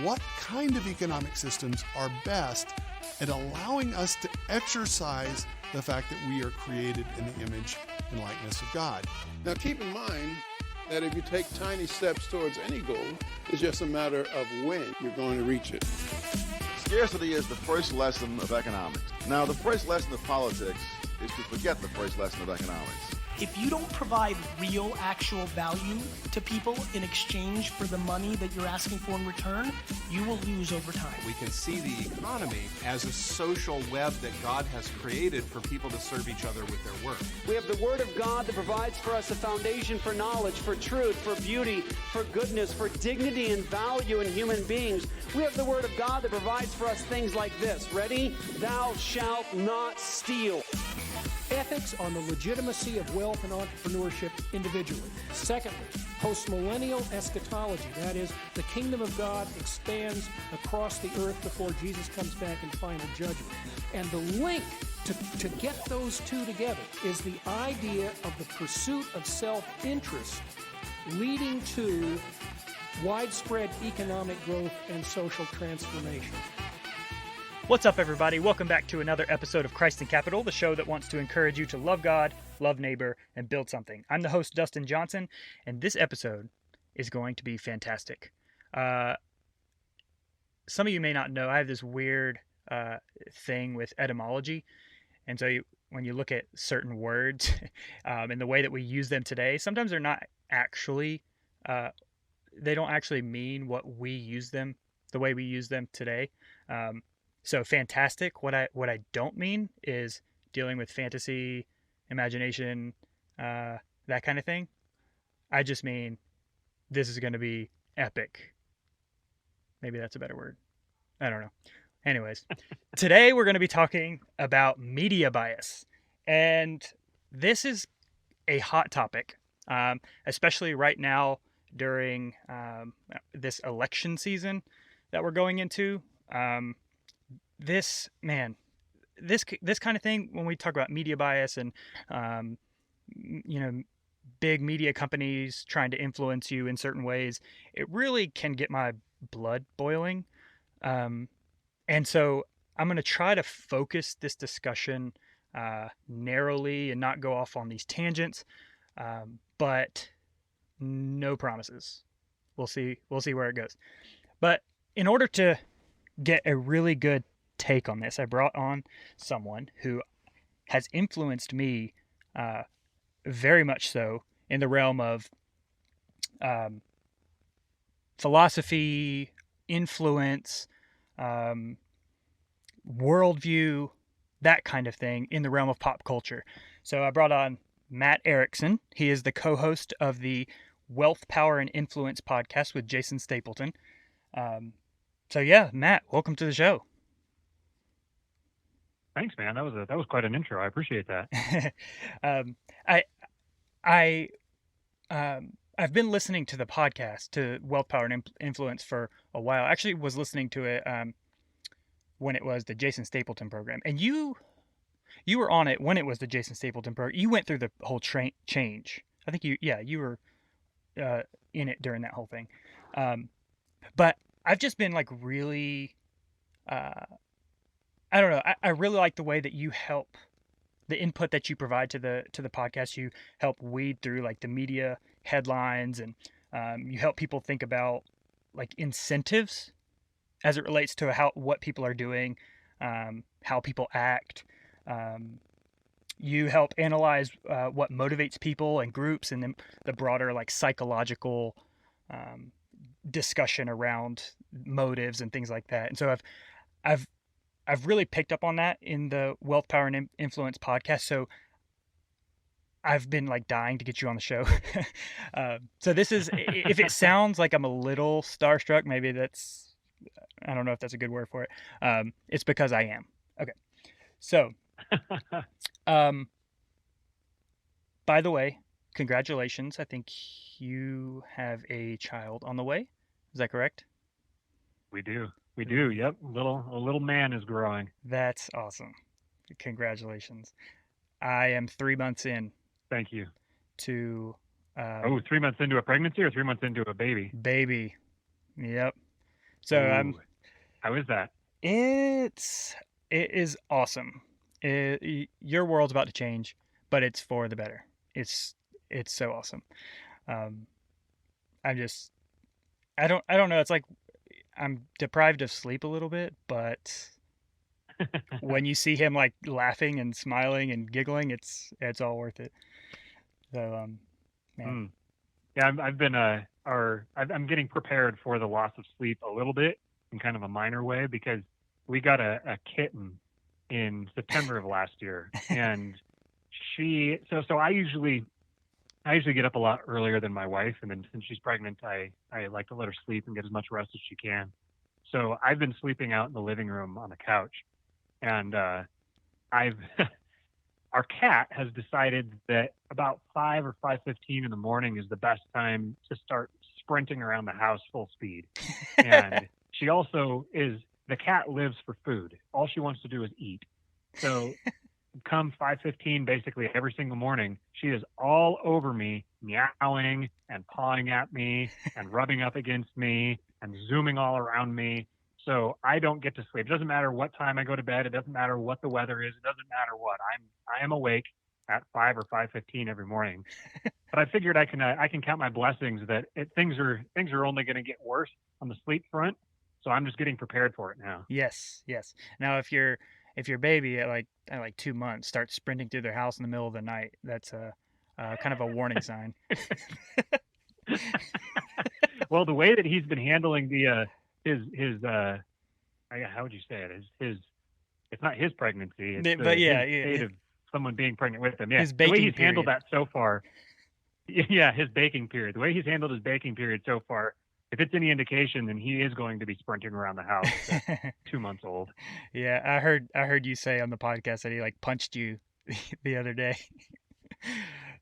What kind of economic systems are best at allowing us to exercise the fact that we are created in the image and likeness of God? Now keep in mind that if you take tiny steps towards any goal, it's just a matter of when you're going to reach it. Scarcity is the first lesson of economics. Now, the first lesson of politics is to forget the first lesson of economics. If you don't provide real, actual value to people in exchange for the money that you're asking for in return, you will lose over time. We can see the economy as a social web that God has created for people to serve each other with their work. We have the Word of God that provides for us a foundation for knowledge, for truth, for beauty, for goodness, for dignity and value in human beings. We have the Word of God that provides for us things like this. Ready? Thou shalt not steal. Ethics on the legitimacy of wealth and entrepreneurship individually. Secondly, postmillennial eschatology, that is, the kingdom of God expands across the earth before Jesus comes back in final judgment. And the link to get those two together is the idea of the pursuit of self-interest leading to widespread economic growth and social transformation. What's up, everybody? Welcome back to another episode of Christ in Capital, the show that wants to encourage you to love God, love neighbor, and build something. I'm the host, Dustin Johnson, and this episode is going to be fantastic. Some of you may not know, I have this weird thing with etymology, and so when you look at certain words and the way that we use them today, sometimes they're not actually, they don't actually mean what we use them, the way we use them today. So fantastic, what I don't mean is dealing with fantasy, imagination, that kind of thing. I just mean this is going to be epic. Maybe that's a better word. I don't know. Anyways, today we're going to be talking about media bias. And this is a hot topic, especially right now during this election season that we're going into. This kind of thing, when we talk about media bias and, big media companies trying to influence you in certain ways, it really can get my blood boiling. And so I'm going to try to focus this discussion narrowly and not go off on these tangents, but no promises. We'll see where it goes. But in order to get a really good take on this, I brought on someone who has influenced me very much so in the realm of philosophy, influence, worldview, that kind of thing in the realm of pop culture. So I brought on Matt Erickson. He is the co-host of the Wealth, Power, and Influence podcast with Jason Stapleton. So yeah, Matt, welcome to the show. Thanks, man. That was quite an intro. I appreciate that. I've been listening to the podcast, to Wealth, Power, and Influence for a while. I actually was listening to it when it was the Jason Stapleton program, and you were on it when it was the Jason Stapleton program. You went through the whole change. I think you were in it during that whole thing. But I've just been like really. I don't know. I really like the way that you help, the input that you provide to the podcast. You help weed through like the media headlines, and you help people think about like incentives as it relates to what people are doing, how people act. You help analyze what motivates people and groups, and then the broader like psychological discussion around motives and things like that. And so I've really picked up on that in the Wealth, Power, and Influence podcast. So I've been like dying to get you on the show. So this is, if it sounds like I'm a little starstruck, maybe I don't know if that's a good word for it. It's because I am. Okay. So, by the way, congratulations. I think you have a child on the way. Is that correct? We do. Yep. A little man is growing. That's awesome. Congratulations. I am 3 months in. Thank you. To Oh, 3 months into a pregnancy or 3 months into a baby? Baby. Yep. So Ooh, how is that? it is awesome. Your world's about to change, but it's for the better. It's so awesome. I'm just I don't know. It's like I'm deprived of sleep a little bit, but when you see him like laughing and smiling and giggling, it's all worth it. So man. Yeah, I've been I'm getting prepared for the loss of sleep a little bit in kind of a minor way because we got a kitten in September of last year, and so I usually get up a lot earlier than my wife, and then since she's pregnant, I like to let her sleep and get as much rest as she can. So I've been sleeping out in the living room on the couch, and our cat has decided that about 5 or 5:15 in the morning is the best time to start sprinting around the house full speed. And she also the cat lives for food. All she wants to do is eat. So come 5:15, basically every single morning, she is all over me, meowing and pawing at me and rubbing up against me and zooming all around me. So I don't get to sleep. It doesn't matter what time I go to bed. It doesn't matter what the weather is. It doesn't matter what. I am awake at 5 or 5:15 every morning. But I figured I can count my blessings that things are only going to get worse on the sleep front. So I'm just getting prepared for it now. Yes. Now, if your baby at like 2 months starts sprinting through their house in the middle of the night, that's kind of a warning sign. Well, the way that he's been handling his how would you say it? It's not his pregnancy. It's his state of someone being pregnant with him. Yeah, his the way he's baking handled period. that so far. Yeah, his baking period. The way he's handled his baking period so far, if it's any indication, then he is going to be sprinting around the house at 2 months old. Yeah, I heard you say on the podcast that he like punched you the other day.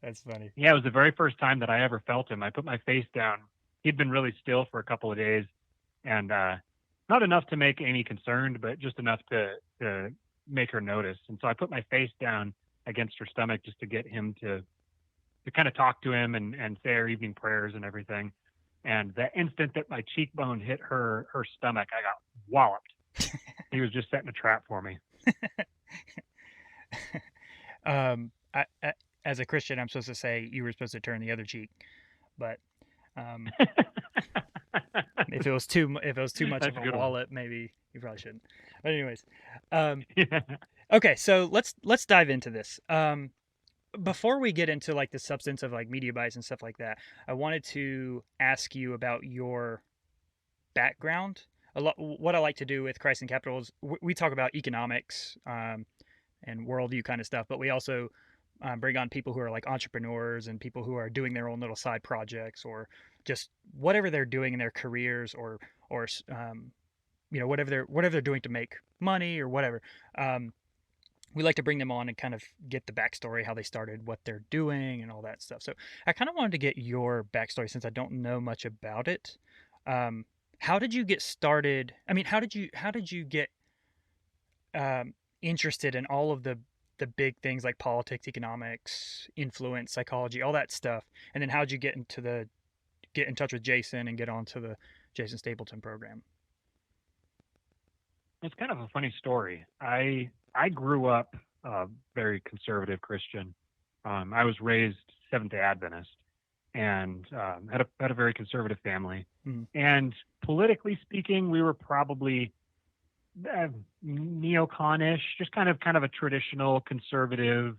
That's funny. Yeah, it was the very first time that I ever felt him. I put my face down. He'd been really still for a couple of days, and not enough to make Amy concerned, but just enough to make her notice. And so I put my face down against her stomach just to get him to kind of talk to him and say our evening prayers and everything. And the instant that my cheekbone hit her stomach, I got walloped. He was just setting a trap for me. As a Christian, I'm supposed to say you were supposed to turn the other cheek, but if it was too much That's of a wallet, maybe you probably shouldn't. But anyways, Yeah. okay, so let's dive into this. Before we get into like the substance of like media bias and stuff like that, I wanted to ask you about your background. What I like to do with Christ in Capital is we talk about economics and worldview kind of stuff, but we also bring on people who are like entrepreneurs and people who are doing their own little side projects or just whatever they're doing in their careers or whatever they're doing to make money or whatever. We like to bring them on and kind of get the backstory, how they started, what they're doing, and all that stuff. So I kind of wanted to get your backstory since I don't know much about it. How did you get started? I mean, how did you get interested in all of the big things like politics, economics, influence, psychology, all that stuff? And then how did you get in touch with Jason and get onto the Jason Stapleton program? It's kind of a funny story. I grew up very conservative Christian. I was raised Seventh-day Adventist and had a very conservative family. Mm-hmm. And politically speaking, we were probably neoconish, just kind of a traditional conservative,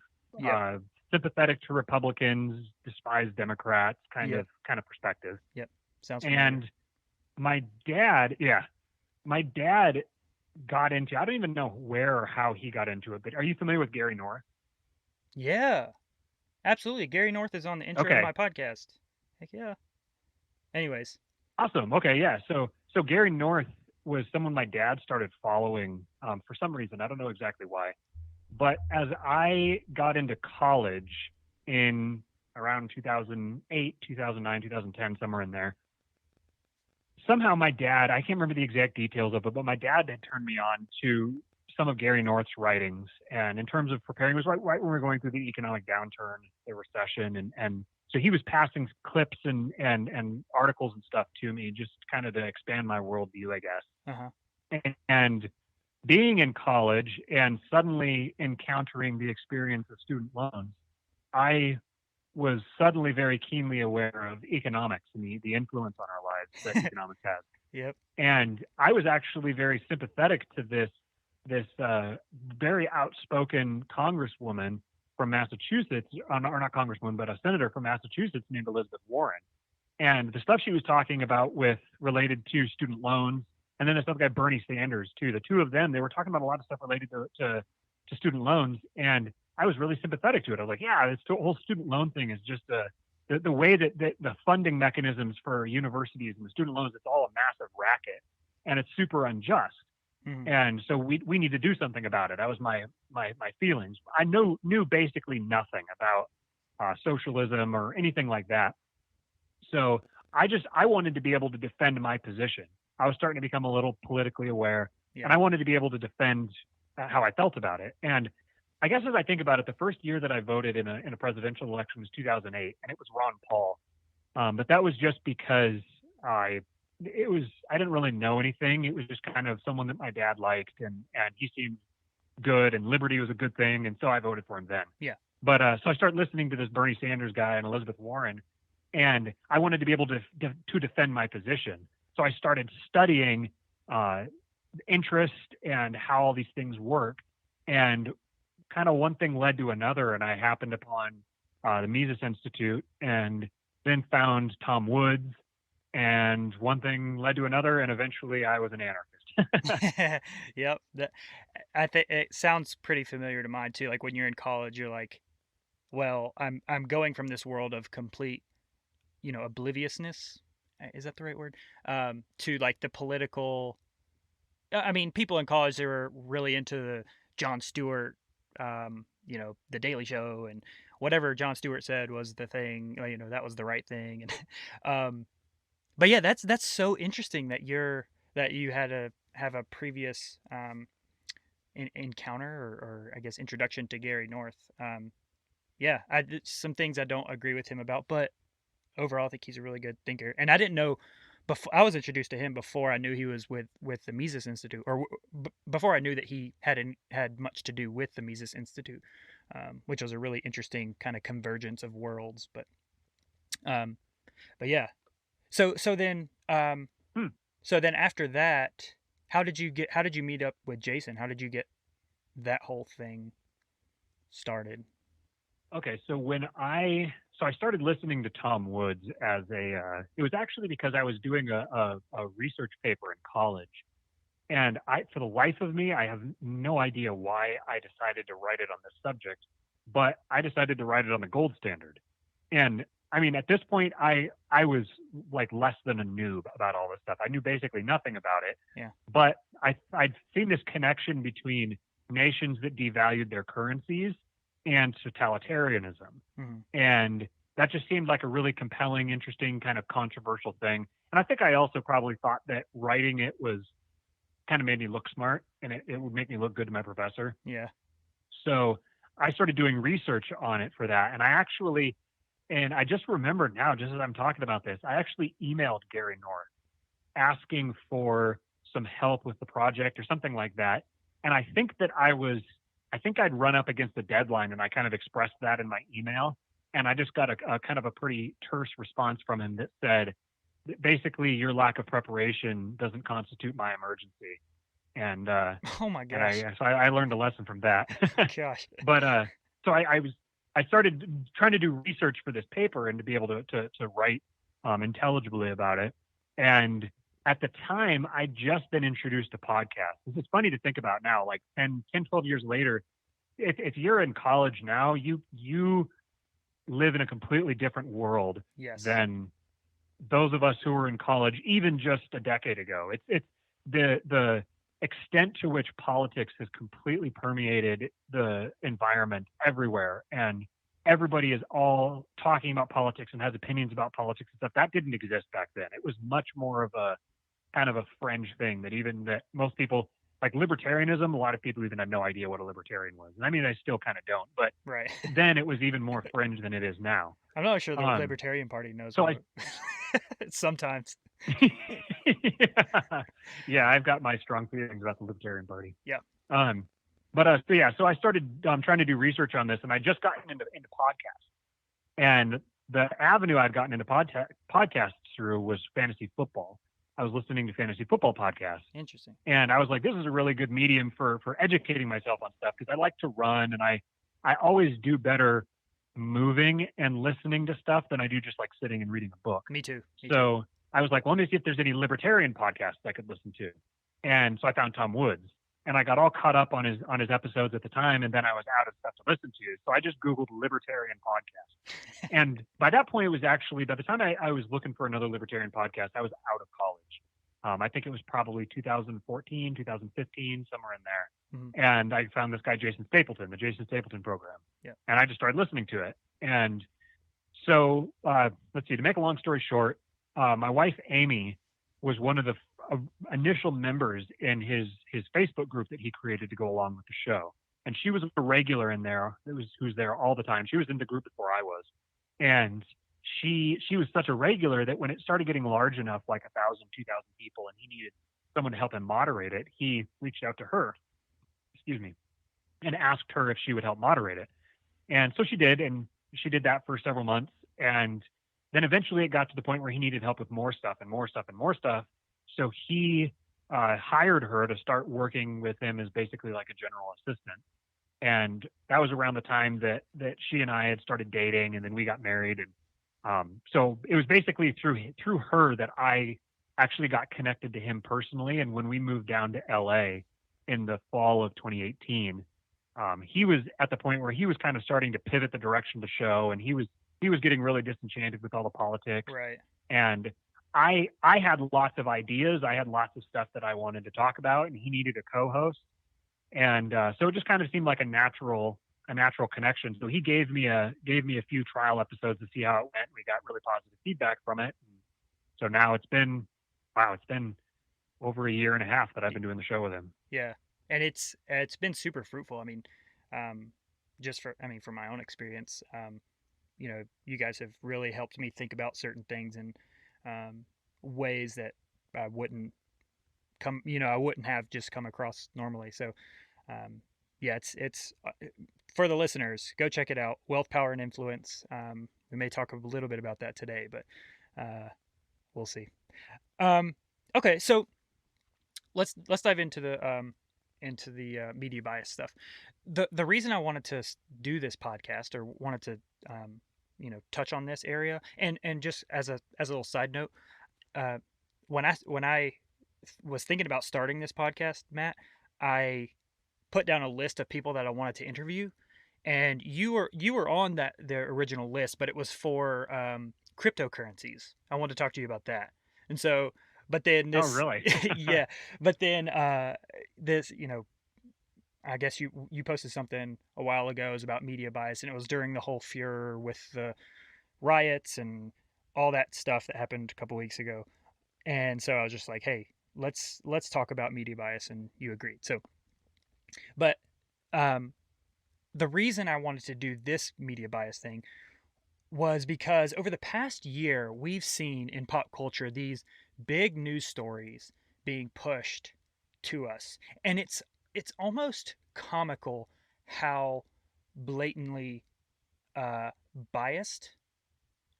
sympathetic to Republicans, despise Democrats kind of perspective. Yep, sounds familiar. And my dad got into, I don't even know where or how he got into it, but are you familiar with Gary North? Yeah, absolutely. Gary North is on the intro of my podcast. Heck yeah. Anyways. Awesome. Okay. Yeah. So Gary North was someone my dad started following for some reason. I don't know exactly why. But as I got into college in around 2008, 2009, 2010, somewhere in there, somehow my dad, I can't remember the exact details of it, but my dad had turned me on to some of Gary North's writings. And in terms of preparing, it was right when we were going through the economic downturn, the recession, and so he was passing clips and articles and stuff to me just kind of to expand my worldview, I guess. Uh-huh. And being in college and suddenly encountering the experience of student loans, I was suddenly very keenly aware of economics and the influence on our lives that economics has. Yep. And I was actually very sympathetic to this very outspoken congresswoman from Massachusetts, or not congresswoman, but a senator from Massachusetts named Elizabeth Warren. And the stuff she was talking about related to student loans, and then this other guy, Bernie Sanders, too. The two of them, they were talking about a lot of stuff related to student loans. And I was really sympathetic to it. I was like, yeah, this whole student loan thing is just the way that the funding mechanisms for universities and the student loans, it's all a massive racket, and it's super unjust. Mm-hmm. And so we need to do something about it. That was my feelings. I knew basically nothing about socialism or anything like that. So I wanted to be able to defend my position. I was starting to become a little politically aware, and I wanted to be able to defend how I felt about it. And I guess as I think about it, the first year that I voted in a presidential election was 2008, and it was Ron Paul. But that was just because I didn't really know anything. It was just kind of someone that my dad liked, and he seemed good, and liberty was a good thing, and so I voted for him then. Yeah. But so I started listening to this Bernie Sanders guy and Elizabeth Warren, and I wanted to be able to defend my position. So I started studying interest and how all these things work, and kind of one thing led to another, and I happened upon the Mises Institute, and then found Tom Woods, and one thing led to another, and eventually I was an anarchist. Yep. I think it sounds pretty familiar to mine too. Like when you're in college, you're like, well, I'm going from this world of complete, obliviousness. Is that the right word? To like the political. I mean, people in college, they were really into the Jon Stewart, the Daily Show, and whatever Jon Stewart said was the thing. That was the right thing. And but yeah, that's so interesting that you had to have a previous encounter or I guess introduction to Gary North. Yeah, some things I don't agree with him about, but overall I think he's a really good thinker. And I didn't know I was introduced to him before I knew he was with the Mises Institute, or before I knew that he had much to do with the Mises Institute, which was a really interesting kind of convergence of worlds. But yeah. So then after that, how did you meet up with Jason? How did you get that whole thing started? Okay, so I started listening to Tom Woods it was actually because I was doing a research paper in college, and for the life of me, I have no idea why I decided to write it on this subject, but I decided to write it on the gold standard. And I mean, at this point, I was like less than a noob about all this stuff. I knew basically nothing about it. Yeah. But I'd seen this connection between nations that devalued their currencies and totalitarianism. Mm-hmm. And that just seemed like a really compelling, interesting, kind of controversial thing. And I think I also probably thought that writing it was kind of made me look smart, and it would make me look good to my professor. Yeah. So I started doing research on it for that. And I just remembered now, just as I'm talking about this, I actually emailed Gary North asking for some help with the project or something like that. And I think I'd run up against the deadline, and I kind of expressed that in my email. And I just got a kind of a pretty terse response from him that said, basically, your lack of preparation doesn't constitute my emergency. And oh my gosh. So I learned a lesson from that. Gosh. But so I started trying to do research for this paper and to be able to write intelligibly about it. And at the time, I'd just been introduced to podcasts. This is funny to think about now, like 10, 12 years later. If you're in college now, you live in a completely different world than those of us who were in college even just a decade ago. It's the extent to which politics has completely permeated the environment everywhere, and everybody is all talking about politics and has opinions about politics and stuff. That didn't exist back then. It was much more of a kind of a fringe thing that most people like libertarianism, a lot of people even had no idea what a libertarian was. And I mean, I still kind of don't, but Right. then it was even more fringe than it is now. I'm not sure the Libertarian Party knows. So sometimes. Yeah, I've got my strong feelings about the Libertarian Party. Yeah. So I started trying to do research on this, and I just gotten into podcasts. And the avenue I'd gotten into podcasts through was fantasy football. I was listening to fantasy football podcasts. Interesting. And I was like, this is a really good medium for educating myself on stuff, because I like to run, and I always do better moving and listening to stuff than I do just like sitting and reading a book. Me too. So I was like, well, let me see if there's any libertarian podcasts I could listen to. And so I found Tom Woods, and I got all caught up on his episodes at the time, and then I was out of stuff to listen to. So I just Googled libertarian podcast. And by that point, it was actually, by the time I was looking for another libertarian podcast, I was out of college. I think it was probably 2014, 2015, somewhere in there. Mm-hmm. And I found this guy, Jason Stapleton, the Jason Stapleton program. Yeah. And I just started listening to it. And so, let's see, to make a long story short, my wife, Amy, was one of the initial members in his Facebook group that he created to go along with the show. And she was a regular in there. Who's there all the time. She was in the group before I was. And she was such a regular that when it started getting large enough, like 1,000, 2,000 people, and he needed someone to help him moderate it, he reached out to her, and asked her if she would help moderate it. And so she did, and she did that for several months. And then eventually it got to the point where he needed help with more stuff and more stuff and more stuff. So he hired her to start working with him as basically like a general assistant. And that was around the time that she and I had started dating, and then we got married. And so it was basically through her that I actually got connected to him personally. And when we moved down to LA in the fall of 2018, he was at the point where he was kind of starting to pivot the direction of the show, and he was getting really disenchanted with all the politics. Right. And I had lots of ideas. I had lots of stuff that I wanted to talk about, and he needed a co-host. And so it just kind of seemed like a natural connection. So he gave me a few trial episodes to see how it went. We got really positive feedback from it. And so now it's been over a year and a half that I've been doing the show with him. Yeah. And it's been super fruitful. I mean, from my own experience, you guys have really helped me think about certain things in ways that I wouldn't have just come across normally. So, it's for the listeners, go check it out. Wealth, Power, and Influence. We may talk a little bit about that today, but we'll see. Okay, so let's dive into the media bias stuff. The reason I wanted to do this podcast, or wanted to touch on this area, and just as a little side note, when I was thinking about starting this podcast, Matt, I put down a list of people that I wanted to interview, and you were on the original list, but it was for cryptocurrencies. I wanted to talk to you about that. And so, but then this, oh really? Yeah, but then this, I guess you posted something a while ago. It was about media bias, and it was during the whole furor with the riots and all that stuff that happened a couple weeks ago. And so I was just like, hey, let's talk about media bias, and you agreed. So, but the reason I wanted to do this media bias thing was because over the past year, we've seen in pop culture these big news stories being pushed to us, and it's almost comical how blatantly biased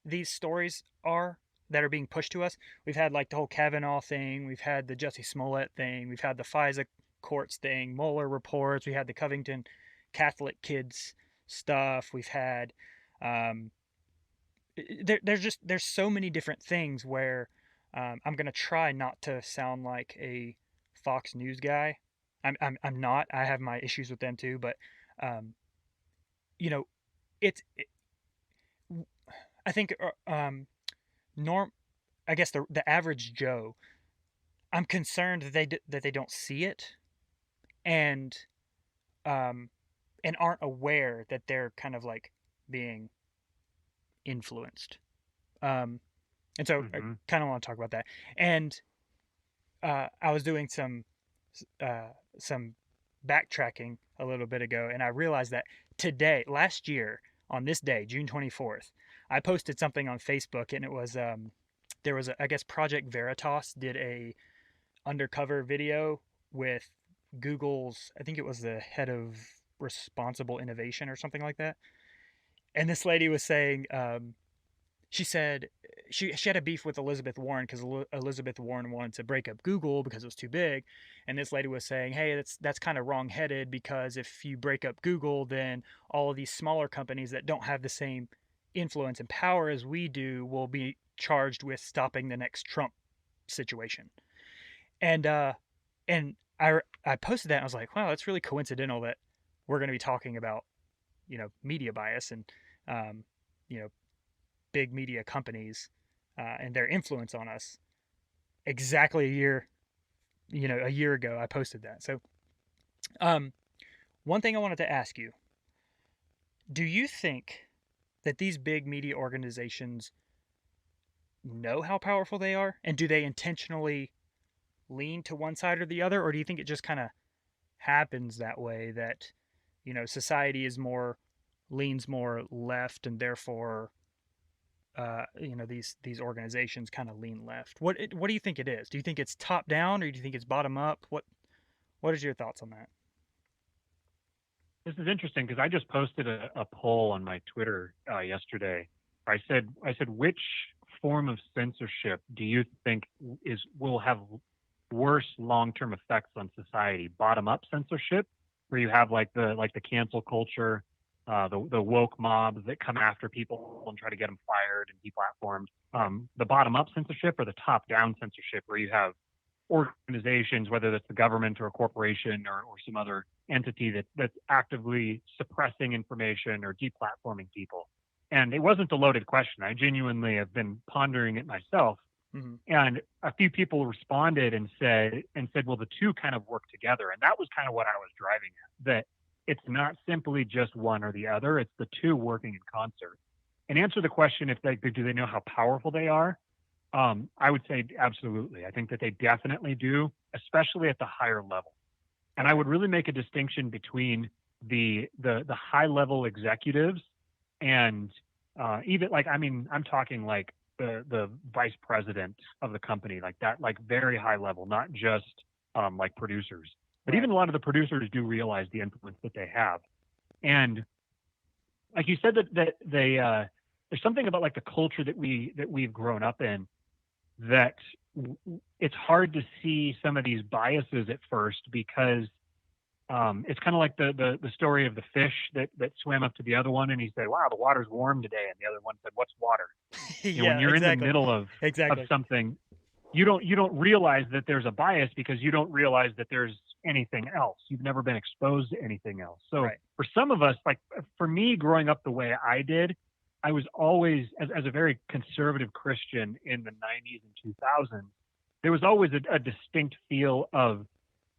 these stories are that are being pushed to us. We've had like the whole Kavanaugh thing, we've had the Jussie Smollett thing, we've had the FISA courts thing, Mueller reports, we had the Covington Catholic kids stuff, we've had there's so many different things where I'm gonna try not to sound like a Fox News guy. I'm not. I have my issues with them too, but I think I guess the average Joe, I'm concerned that they don't see it, and aren't aware that they're kind of like being influenced. And so I kind of want to talk about that. And I was doing some some backtracking a little bit ago, and I realized that last year, on this day, June 24th, I posted something on Facebook, and it was there was I guess Project Veritas did a undercover video with Google's, I think it was the head of responsible innovation or something like that. And this lady was saying, she said she had a beef with Elizabeth Warren because Elizabeth Warren wanted to break up Google because it was too big. And this lady was saying, hey, that's kind of wrong-headed, because if you break up Google, then all of these smaller companies that don't have the same influence and power as we do will be charged with stopping the next Trump situation. And I posted that, and I was like, wow, that's really coincidental that we're going to be talking about, media bias and, big media companies and their influence on us. Exactly a year ago, I posted that. So one thing I wanted to ask you, do you think that these big media organizations know how powerful they are? And do they intentionally lean to one side or the other? Or do you think it just kind of happens that way, that, society leans more left, and therefore, these organizations kind of lean left? What do you think it is? Do you think it's top down, or do you think it's bottom up? What is your thoughts on that? This is interesting because I just posted a poll on my Twitter yesterday. I said, which form of censorship do you think will have worse long-term effects on society? Bottom-up censorship, where you have like the cancel culture, the woke mobs that come after people and try to get them fired and deplatformed. The bottom-up censorship, or the top-down censorship, where you have organizations, whether that's the government or a corporation or some other entity that's actively suppressing information or deplatforming people. And it wasn't a loaded question. I genuinely have been pondering it myself. Mm-hmm. And a few people responded and said, well, the two kind of work together. And that was kind of what I was driving at, that it's not simply just one or the other, it's the two working in concert. And answer the question, do they know how powerful they are? I would say absolutely. I think that they definitely do, especially at the higher level. And I would really make a distinction between the high level executives and even I'm talking like the vice president of the company, like that, like very high level, not just like producers. But even a lot of the producers do realize the influence that they have. And like you said, that they there's something about like the culture that we've grown up in, that it's hard to see some of these biases at first, because it's kind of like the story of the fish that swam up to the other one, and he said, wow, the water's warm today. And the other one said, what's water? When you're in the middle of something, you don't realize that there's a bias, because you don't realize that there's anything else. You've never been exposed to anything else. So for some of us, like for me, growing up the way I did, I was always, as a very conservative Christian in the 90s and 2000s, there was always a distinct feel of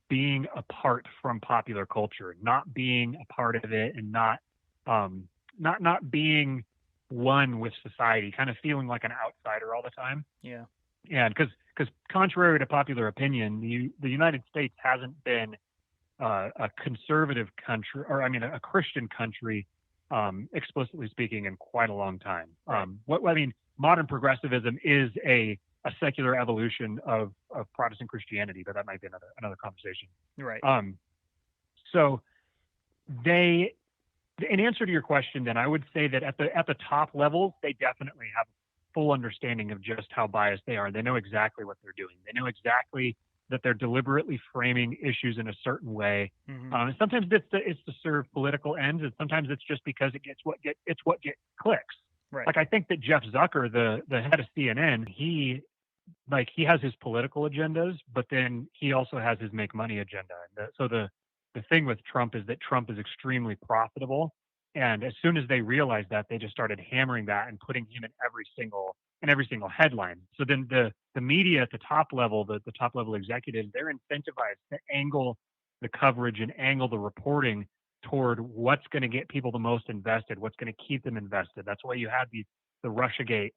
being apart from popular culture, not being a part of it, and not being one with society, kind of feeling like an outsider all the time. Yeah. And because contrary to popular opinion, the United States hasn't been a conservative country, or a Christian country, explicitly speaking, in quite a long time. Modern progressivism is a secular evolution of Protestant Christianity, but that might be another conversation. Right. So in answer to your question, then I would say that at the top level, they definitely have full understanding of just how biased they are. They know exactly what they're doing. They know exactly that they're deliberately framing issues in a certain way. Mm-hmm. And sometimes it's to serve political ends, and sometimes it's just because it's what gets clicks. Right. Like I think that Jeff Zucker, the head of CNN, he has his political agendas, but then he also has his make money agenda. And so the thing with Trump is that Trump is extremely profitable. And as soon as they realized that, they just started hammering that and putting him in every single headline. So then the media at the top level, the top level executives, they're incentivized to angle the coverage and angle the reporting toward what's going to get people the most invested, what's going to keep them invested. That's why you had the Russiagate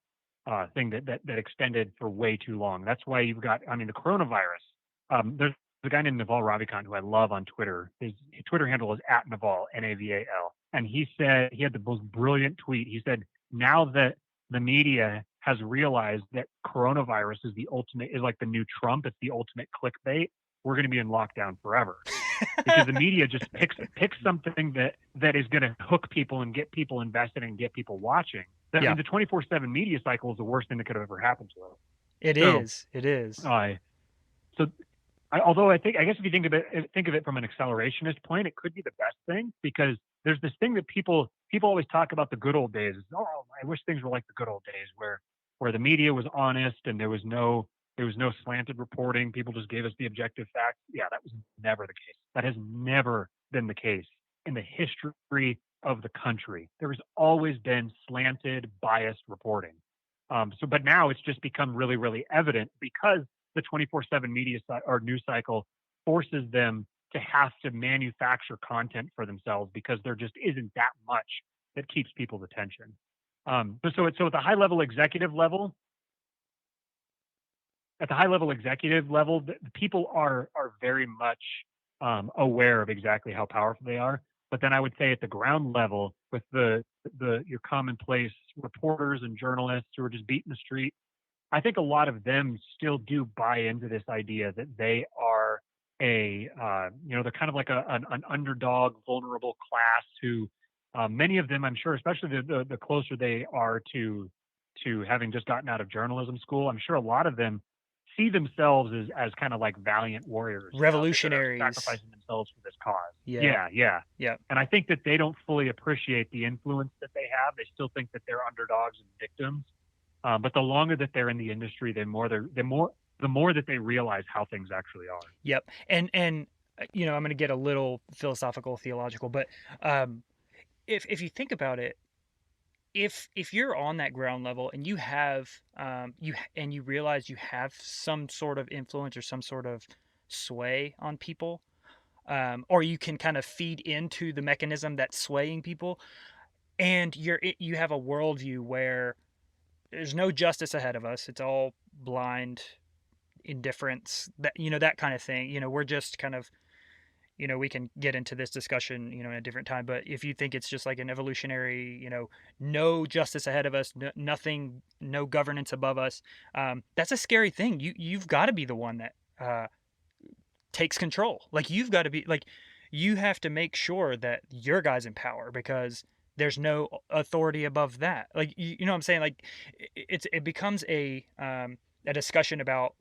thing that extended for way too long. That's why you've got, the coronavirus. There's a guy named Naval Ravikant who I love on Twitter. His Twitter handle is @Naval, Naval. And he said, he had the most brilliant tweet. He said, now that the media has realized that coronavirus is like the new Trump, it's the ultimate clickbait, we're going to be in lockdown forever. Because the media just picks something that is going to hook people and get people invested and get people watching. I mean, the 24/7 media cycle is the worst thing that could have ever happened to us. It is. Although I guess if you think of it from an accelerationist point, it could be the best thing, because there's this thing that people always talk about, the good old days. Oh, I wish things were like the good old days where the media was honest and there was no slanted reporting. People just gave us the objective facts. Yeah, that was never the case. That has never been the case in the history of the country. There has always been slanted, biased reporting. But now it's just become really, really evident because the 24/7 media or news cycle forces them to have to manufacture content for themselves, because there just isn't that much that keeps people's attention. So at the high level executive level, the people are very much aware of exactly how powerful they are. But then I would say at the ground level, with your commonplace reporters and journalists who are just beating the street, I think a lot of them still do buy into this idea that they are they're kind of like an underdog, vulnerable class who, many of them, I'm sure, especially the closer they are to having just gotten out of journalism school, I'm sure a lot of them see themselves as kind of like valiant warriors, revolutionaries, sacrificing themselves for this cause. Yeah. And I think that they don't fully appreciate the influence that they have. They still think that they're underdogs and victims. But the longer that they're in the industry, the more that they realize how things actually are. Yep. And I'm going to get a little philosophical, theological, but if you think about it, if you're on that ground level and you have you realize you have some sort of influence or some sort of sway on people, or you can kind of feed into the mechanism that's swaying people, and you have a worldview where there's no justice ahead of us, it's all blind indifference, that kind of thing. We're just kind of, we can get into this discussion, in a different time, but if you think it's just like an evolutionary, no justice ahead of us, nothing, no governance above us, that's a scary thing. You've got to be the one that takes control. Like, you've got to be, like, you have to make sure that your guy's in power, because there's no authority above that. Like, you know what I'm saying? Like, it becomes a discussion about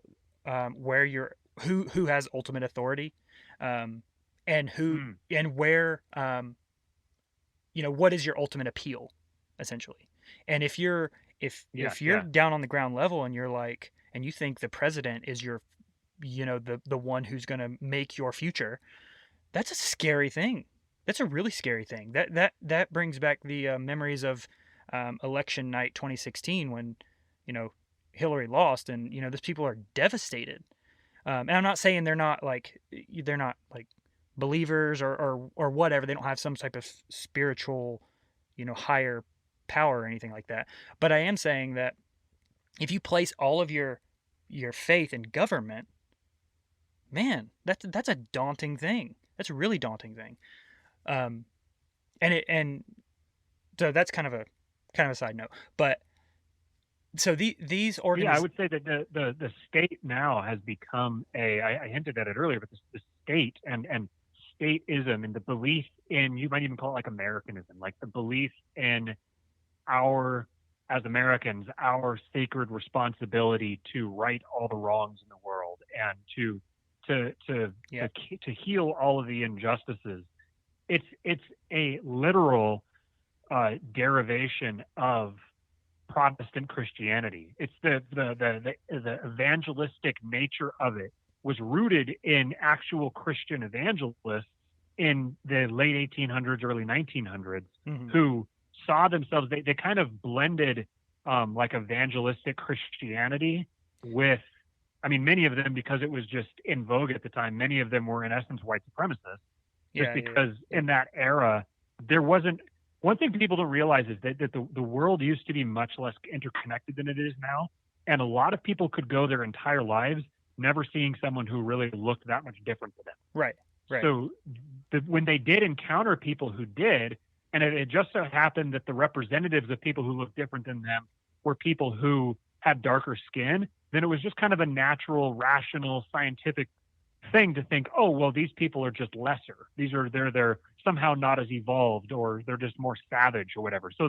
who has ultimate authority, and who and where, what is your ultimate appeal, essentially. And if you're down on the ground level and you're like, and you think the president is your, the one who's going to make your future, that's a scary thing. That's a really scary thing. That brings back the memories of election night 2016 when, Hillary lost, and those people are devastated. And I'm not saying they're not like believers or whatever. They don't have some type of spiritual, higher power or anything like that. But I am saying that if you place all of your faith in government, man, that's a daunting thing. That's a really daunting thing. And so that's kind of a side note, but so these organizations. Yeah, I would say that the state now has become I hinted at it earlier, but the state and stateism and the belief in, you might even call it like Americanism, like the belief in as Americans, our sacred responsibility to right all the wrongs in the world and to heal all of the injustices. It's a literal derivation of Protestant Christianity. It's the evangelistic nature of it was rooted in actual Christian evangelists in the late 1800s, early 1900s, who saw themselves. They kind of blended like evangelistic Christianity with, many of them, because it was just in vogue at the time, many of them were in essence white supremacists. Because in that era, there wasn't. One thing people don't realize is that the world used to be much less interconnected than it is now. And a lot of people could go their entire lives never seeing someone who really looked that much different to them. Right. So when they did encounter people who did, and it just so happened that the representatives of people who looked different than them were people who had darker skin, then it was just kind of a natural, rational, scientific thing to think, oh, well, these people are just lesser. They're somehow not as evolved, or they're just more savage or whatever. So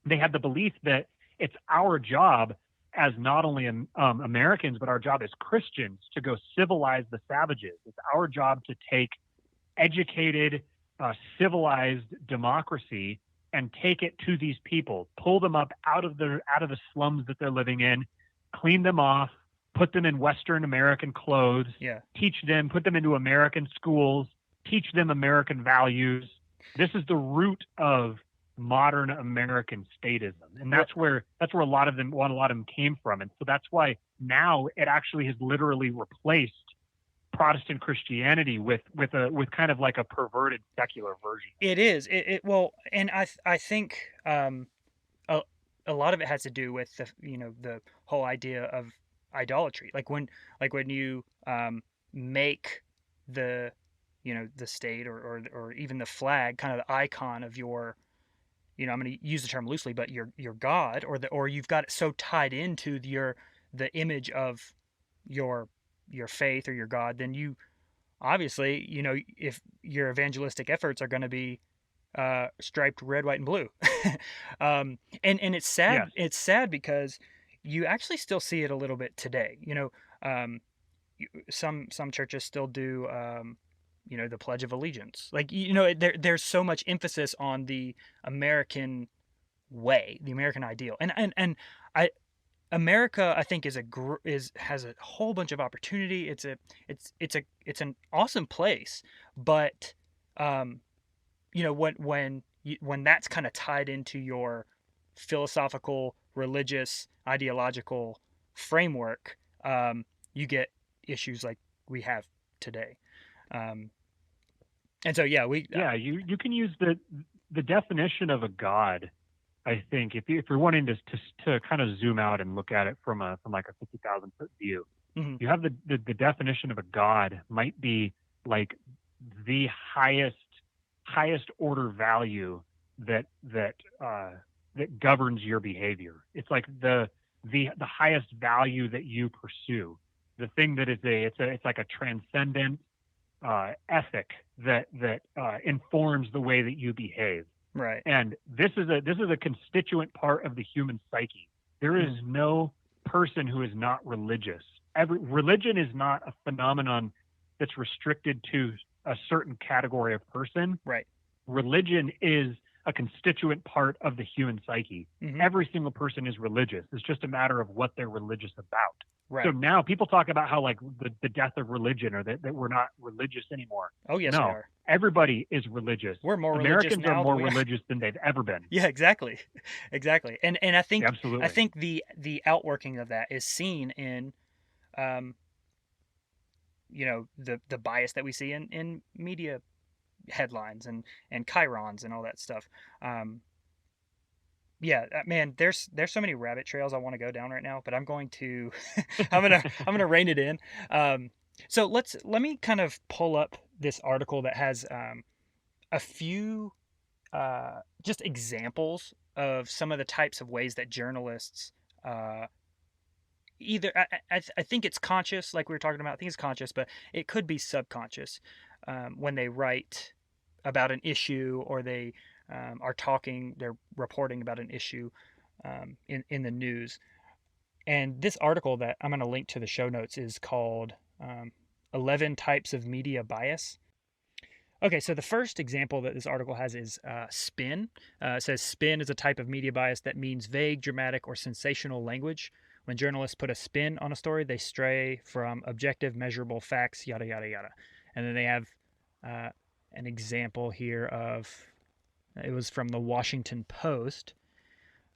they had the belief that it's our job as not only Americans, but our job as Christians to go civilize the savages. It's our job to take educated, civilized democracy and take it to these people, pull them up out of the slums that they're living in, clean them off, put them in Western American clothes, teach them, put them into American schools, teach them American values. This is the root of modern American statism, and that's where a lot of them came from, and so that's why now it actually has literally replaced Protestant Christianity with kind of like a perverted secular version. It is. Well, and I think a lot of it has to do with the whole idea of idolatry. Like when you make the the state or even the flag kind of the icon of your, I'm going to use the term loosely, but your God, or you've got it so tied into the image of your faith or your God, then you obviously, if your evangelistic efforts are going to be striped red, white, and blue. And it's sad. Yes. It's sad because you actually still see it a little bit today. Some churches still do the Pledge of Allegiance. Like, there's so much emphasis on the American way, the American ideal. And America, I think, has a whole bunch of opportunity. It's an awesome place, but when that's kind of tied into your philosophical, religious, ideological framework, you get issues like we have today. And so, you can use the definition of a God. I think if you're wanting to kind of zoom out and look at it from like a 50,000 foot view, mm-hmm. you have the definition of a God might be like the highest order value that governs your behavior. It's like the highest value that you pursue. The thing that is it's like a transcendent ethic that informs the way that you behave. Right. And this is a constituent part of the human psyche. There is no person who is not religious. Religion is not a phenomenon that's restricted to a certain category of person. Right. Religion is a constituent part of the human psyche. Mm-hmm. Every single person is religious. It's just a matter of what they're religious about. Right. So now people talk about how like the death of religion, or that we're not religious anymore. Oh yes, no, we are. Everybody is religious. We're more Americans religious now are more religious than they've ever been. Yeah, exactly. And I think absolutely. I think the outworking of that is seen in the bias that we see in media headlines and chyrons and all that stuff. Man, there's so many rabbit trails I want to go down right now, but I'm going to I'm gonna rein it in. So let me kind of pull up this article that has a few just examples of some of the types of ways that journalists either I think it's conscious, like we were talking about. I think it's conscious, but it could be subconscious when they write about an issue, or they they're reporting about an issue in the news. And this article that I'm going to link to the show notes is called 11 Types of Media Bias. Okay, so the first example that this article has is spin. It says spin is a type of media bias that means vague, dramatic, or sensational language. When journalists put a spin on a story, they stray from objective, measurable facts, yada, yada, yada. And then they have an example here of, it was from the Washington Post,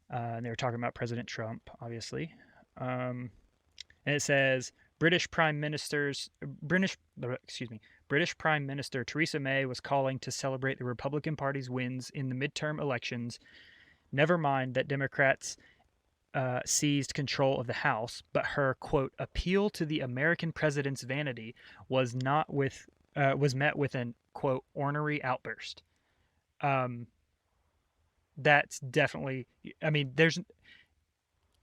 and they were talking about President Trump, obviously. And it says, British Prime Minister Theresa May was calling to celebrate the Republican Party's wins in the midterm elections. Never mind that Democrats seized control of the House, but her, quote, appeal to the American president's vanity was met with an, quote, ornery outburst. That's definitely, I mean,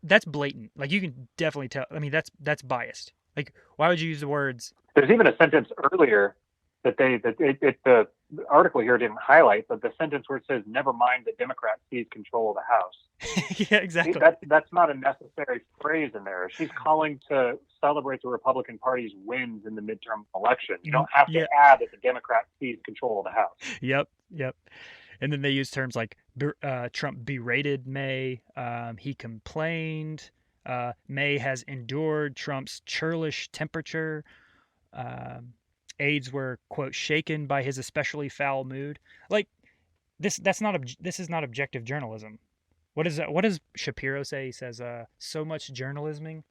that's blatant. Like, you can definitely tell. I mean, that's biased. Like, why would you use the words? There's even a sentence earlier that the article here didn't highlight, but the sentence where it says, "Never mind, the Democrats seize control of the House." Yeah, exactly. That's not a necessary phrase in there. She's calling to celebrate the Republican Party's wins in the midterm election. You don't have to add that the Democrats seize control of the House. Yep. And then they use terms like Trump berated May. He complained. May has endured Trump's churlish temperature. Aides were, quote, shaken by his especially foul mood. Like, this is not objective journalism. What does Shapiro say? He says, so much journalisming.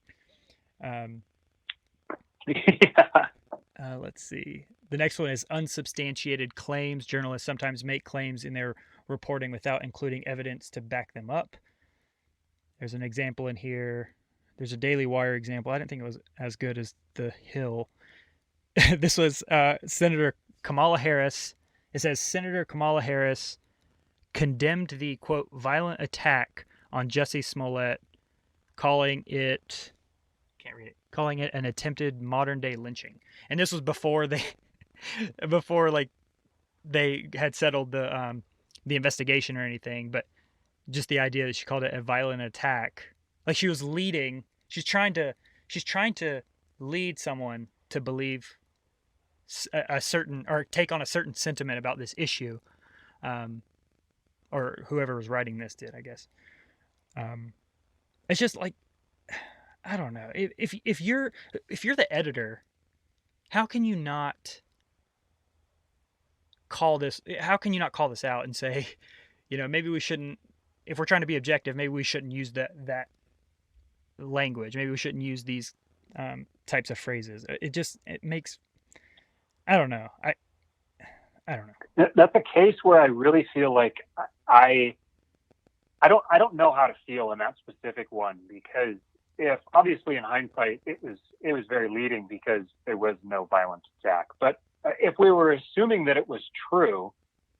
Let's see. The next one is unsubstantiated claims. Journalists sometimes make claims in their reporting without including evidence to back them up. There's an example in here. There's a Daily Wire example. I didn't think it was as good as The Hill. This was Senator Kamala Harris. It says Senator Kamala Harris condemned the, quote, violent attack on Jussie Smollett, calling it an attempted modern day lynching. And this was before they had settled the investigation or anything, but just the idea that she called it a violent attack. Like, she was leading, she's trying to lead someone to believe a certain, or take on a certain sentiment about this issue, or whoever was writing this did, I guess. It's just like, I don't know. If you're the editor, how can you not call this? How can you not call this out and say, maybe we shouldn't. If we're trying to be objective, maybe we shouldn't use that language. Maybe we shouldn't use these types of phrases. It makes. I don't know. I don't know. That's a case where I really feel like I don't know how to feel in that specific one, because if obviously in hindsight it was very leading because there was no violent attack, but if we were assuming that it was true,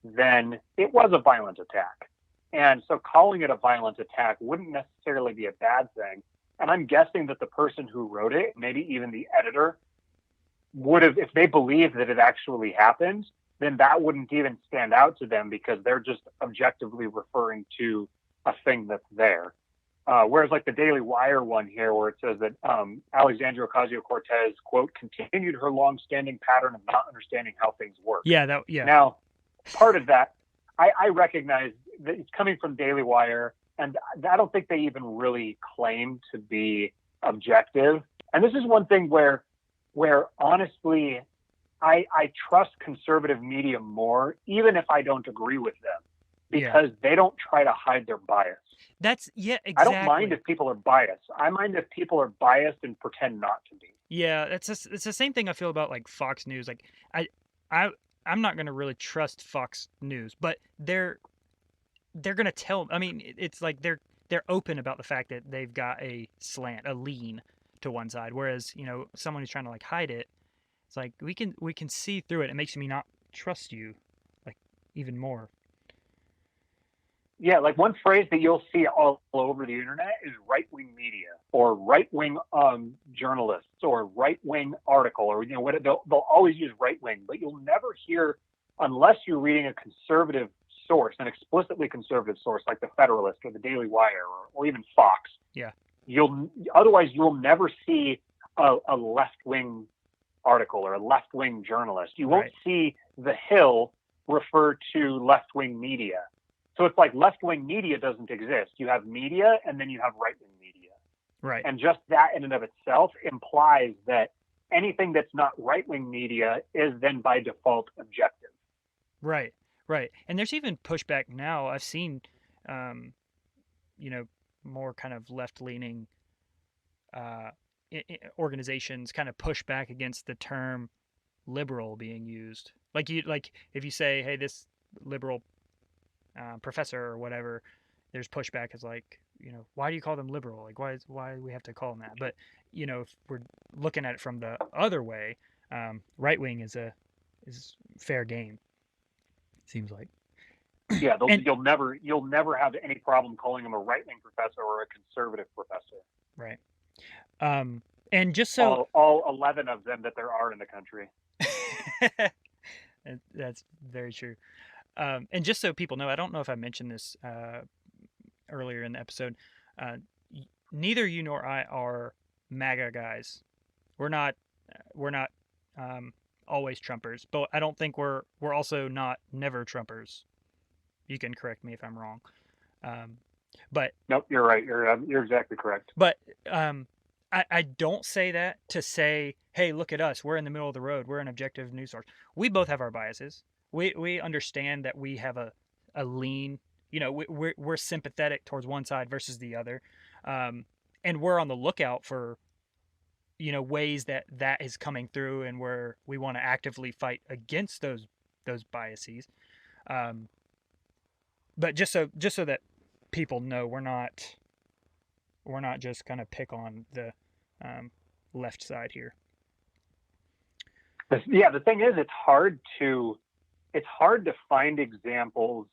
then it was a violent attack, and so calling it a violent attack wouldn't necessarily be a bad thing. And I'm guessing that the person who wrote it, maybe even the editor, would have, if they believed that it actually happened, then that wouldn't even stand out to them because they're just objectively referring to a thing that's there. Whereas like the Daily Wire one here, where it says that Alexandria Ocasio-Cortez, quote, continued her long-standing pattern of not understanding how things work. Yeah. Now, part of that, I recognize that it's coming from Daily Wire, and I don't think they even really claim to be objective. And this is one thing where honestly, I trust conservative media more, even if I don't agree with them, because they don't try to hide their bias. Exactly. I don't mind if people are biased. I mind if people are biased and pretend not to be. Yeah, it's the same thing I feel about like Fox News. Like I'm not going to really trust Fox News, but they're going to tell. I mean, it's like they're open about the fact that they've got a slant, a lean to one side, whereas someone who's trying to like hide it, it's like we can see through it. It makes me not trust you like even more. Yeah, like one phrase that you'll see all over the internet is right-wing media or right-wing journalists or right-wing article, or what they'll always use right-wing, but you'll never hear, unless you're reading a conservative source, an explicitly conservative source like the Federalist or the Daily Wire or even Fox. Yeah. You'll never see a left-wing article or a left-wing journalist. You won't see The Hill refer to left-wing media. So it's like left-wing media doesn't exist. You have media and then you have right-wing media. Right. And just that in and of itself implies that anything that's not right-wing media is then by default objective. Right. And there's even pushback now. I've seen, more kind of left-leaning organizations kind of push back against the term liberal being used. Like if you say, hey, this liberal professor or whatever, there's pushback as like, why do you call them liberal? Like, why do we have to call them that? But, if we're looking at it from the other way, right wing is fair game, seems like. Yeah, And- you'll never have any problem calling him a right-wing professor or a conservative professor. Right. And just so all 11 of them that there are in the country. That's very true. And just so people know, I don't know if I mentioned this earlier in the episode. Neither you nor I are MAGA guys. We're not always Trumpers, but I don't think we're also not never Trumpers. You can correct me if I'm wrong. But nope, you're right. You're exactly correct. But I don't say that to say, hey, look at us. We're in the middle of the road. We're an objective news source. We both have our biases. We understand that we have a lean, we're sympathetic towards one side versus the other. And we're on the lookout for, ways that is coming through, and where we want to actively fight against those biases. But just so that people know, we're not just gonna pick on the left side here. Yeah, the thing is, it's hard to find examples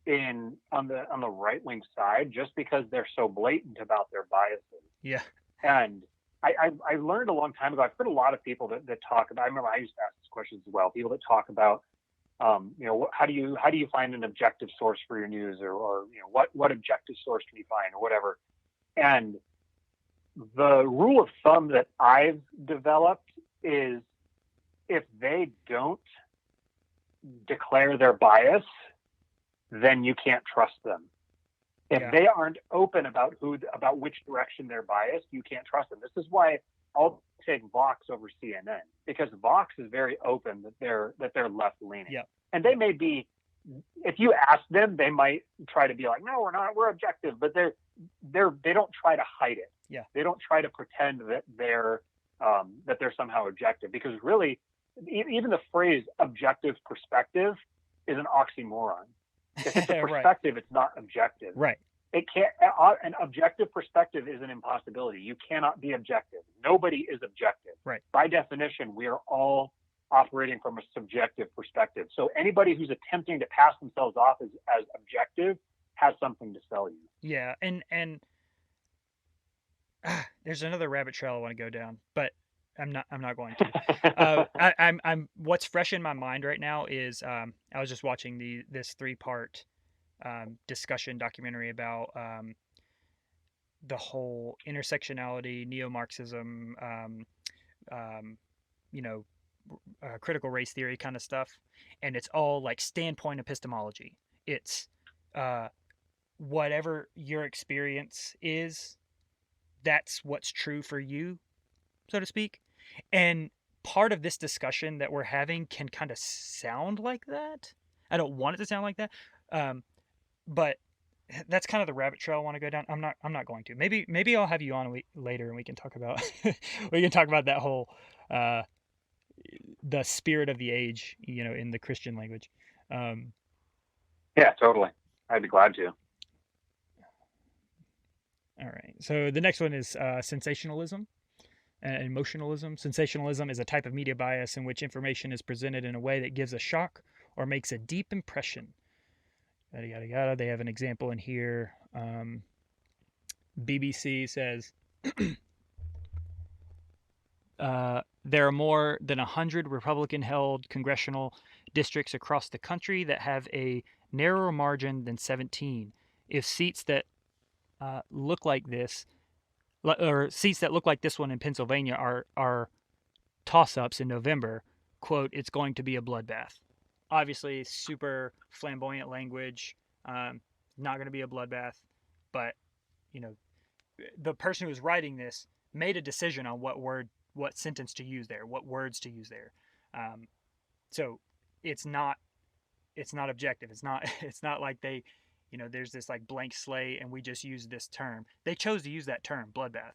on the right wing side, just because they're so blatant about their biases. Yeah. And I learned a long time ago. I've heard a lot of people that talk about. I remember I used to ask this question as well. People that talk about, how do you find an objective source for your news, or what objective source can you find, or whatever. And the rule of thumb that I've developed is, if they don't declare their bias, then you can't trust them. If they aren't open about which direction they're biased, you can't trust them. This is why I'll take Vox over CNN, because Vox is very open that they're left leaning. Yeah. And they may be, if you ask them, they might try to be like, no, we're not, we're objective, but they don't try to hide it. Yeah. They don't try to pretend that they're somehow objective, because really, even the phrase objective perspective is an oxymoron. If it's a perspective, right. It's not objective. Right. It can't. An objective perspective is an impossibility. You cannot be objective. Nobody is objective. Right. By definition, we are all operating from a subjective perspective. So anybody who's attempting to pass themselves off as objective has something to sell you. Yeah, and there's another rabbit trail I want to go down, but I'm not going to. I'm what's fresh in my mind right now is I was just watching this 3-part discussion documentary about the whole intersectionality, neo-Marxism, critical race theory kind of stuff, and it's all like standpoint epistemology. It's whatever your experience is, that's what's true for you, so to speak. And part of this discussion that we're having can kind of sound like that. I don't want it to sound like that, but that's kind of the rabbit trail I want to go down. I'm not going to. Maybe I'll have you on later and we can talk about that whole the spirit of the age, in the Christian language. Yeah, totally. I'd be glad to. All right. So the next one is sensationalism. Emotionalism. Sensationalism is a type of media bias in which information is presented in a way that gives a shock or makes a deep impression. Yada, yada, yada. They have an example in here. BBC says there are more than 100 Republican-held congressional districts across the country that have a narrower margin than 17. If seats that look like this, or seats that look like this one in Pennsylvania are toss-ups in November, quote, it's going to be a bloodbath. Obviously, super flamboyant language, not going to be a bloodbath, but, the person who was writing this made a decision on what sentence to use there, what words to use there. So it's not objective. It's not like they, there's this like blank slate and we just use this term. They chose to use that term, bloodbath.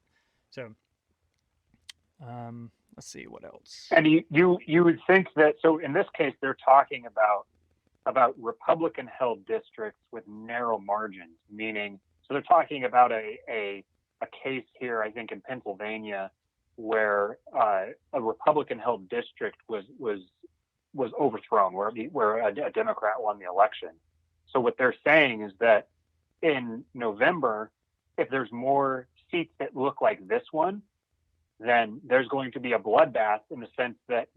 So, let's see what else. And you would think that, so in this case, they're talking about Republican held districts with narrow margins, meaning, So they're talking about a case here, I think in Pennsylvania, where a Republican-held district was overthrown, where a Democrat won the election. So what they're saying is that in November, if there's more seats that look like this one, then there's going to be a bloodbath in the sense that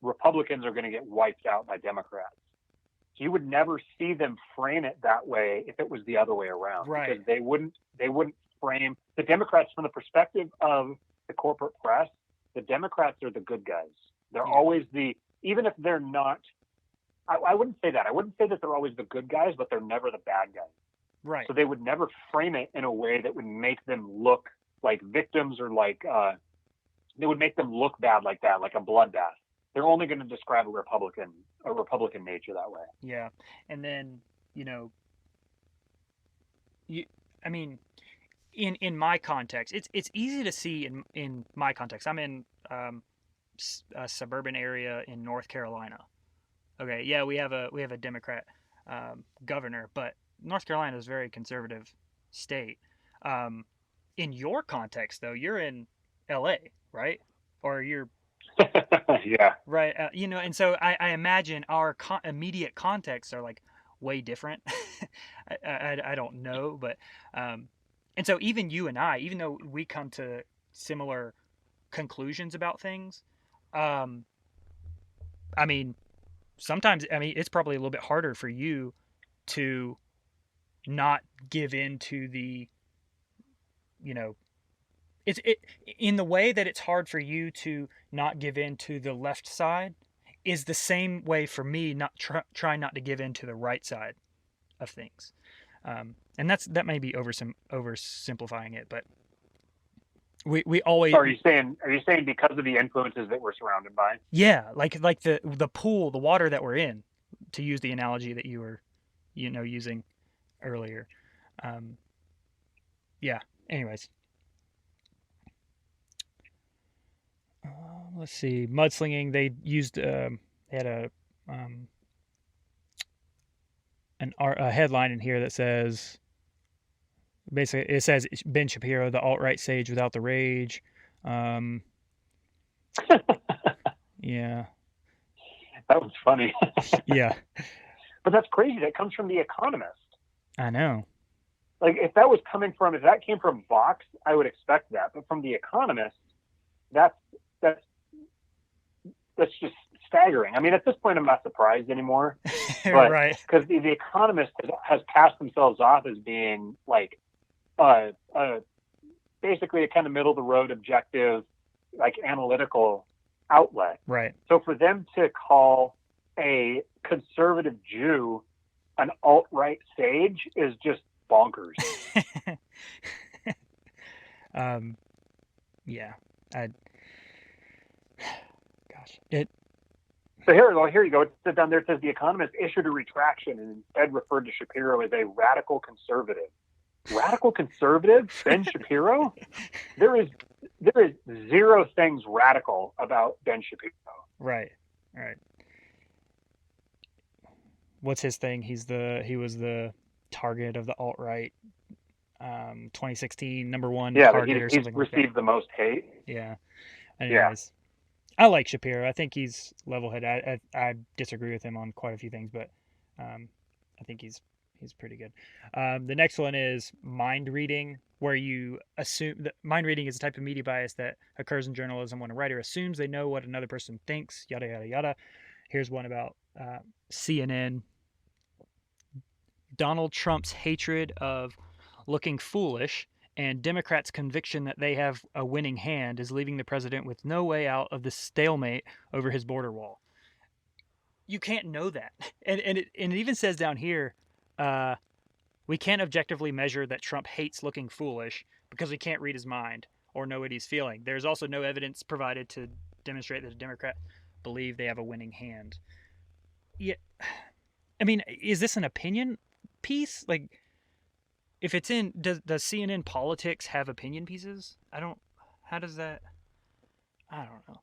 Republicans are going to get wiped out by Democrats. So you would never see them frame it that way if it was the other way around, right? Because they wouldn't frame the Democrats from the perspective of the corporate press. The Democrats are the good guys. They're always even if they're not. I wouldn't say that. I wouldn't say that they're always the good guys, but they're never the bad guys. Right. So they would never frame it in a way that would make them look like victims or like they would make them look bad like that, like a bloodbath. They're only going to describe a Republican nature that way. Yeah. And then, in my context, it's easy to see in my context. I'm in a suburban area in North Carolina. Okay. Yeah. We have a Democrat governor, but North Carolina is a very conservative state. In your context, though, you're in LA, right? Or you're yeah, right. And so I imagine our immediate contexts are like way different. I don't know, but and so even you and I, even though we come to similar conclusions about things, sometimes it's probably a little bit harder for you to not give in to the, it's in the way that it's hard for you to not give in to the left side is the same way for me not try not to give in to the right side of things. And that may be oversimplifying it, but we always. Are you saying because of the influences that we're surrounded by? Yeah, like the pool, the water that we're in, to use the analogy that you were, using earlier. Yeah. Anyways. Let's see. Mudslinging. They used. They had a headline in here that says. Basically, it says Ben Shapiro, the alt-right sage without the rage. Yeah. That was funny. Yeah. But that's crazy. That comes from The Economist. I know. Like, if that came from Vox, I would expect that. But from The Economist, that's just staggering. I mean, at this point, I'm not surprised anymore. But, right. Because the Economist has passed themselves off as being like basically a kind of middle of the road, objective, like analytical outlet. Right. So for them to call a conservative Jew an alt-right sage is just bonkers. Yeah. So here you go. It says down there, it says The Economist issued a retraction and instead referred to Shapiro as a radical conservative. Radical conservative? Ben Shapiro? There is zero things radical about Ben Shapiro. Right. What's his thing? He was the target of the alt-right 2016 number one target or something like that. He's received the most hate. Yeah. Anyways, I like Shapiro. I think he's level-headed. I disagree with him on quite a few things, but I think he's pretty good. The next one is mind reading, where you assume that mind reading is a type of media bias that occurs in journalism when a writer assumes they know what another person thinks, yada, yada, yada. Here's one about CNN. Donald Trump's hatred of looking foolish and Democrats' conviction that they have a winning hand is leaving the president with no way out of the stalemate over his border wall. You can't know that. And it even says down here, we can't objectively measure that Trump hates looking foolish because we can't read his mind or know what he's feeling. There's also no evidence provided to demonstrate that the Democrats believe they have a winning hand. Yeah, I mean, is this an opinion piece? Like, if it's in, does CNN Politics have opinion pieces? How does that, I don't know.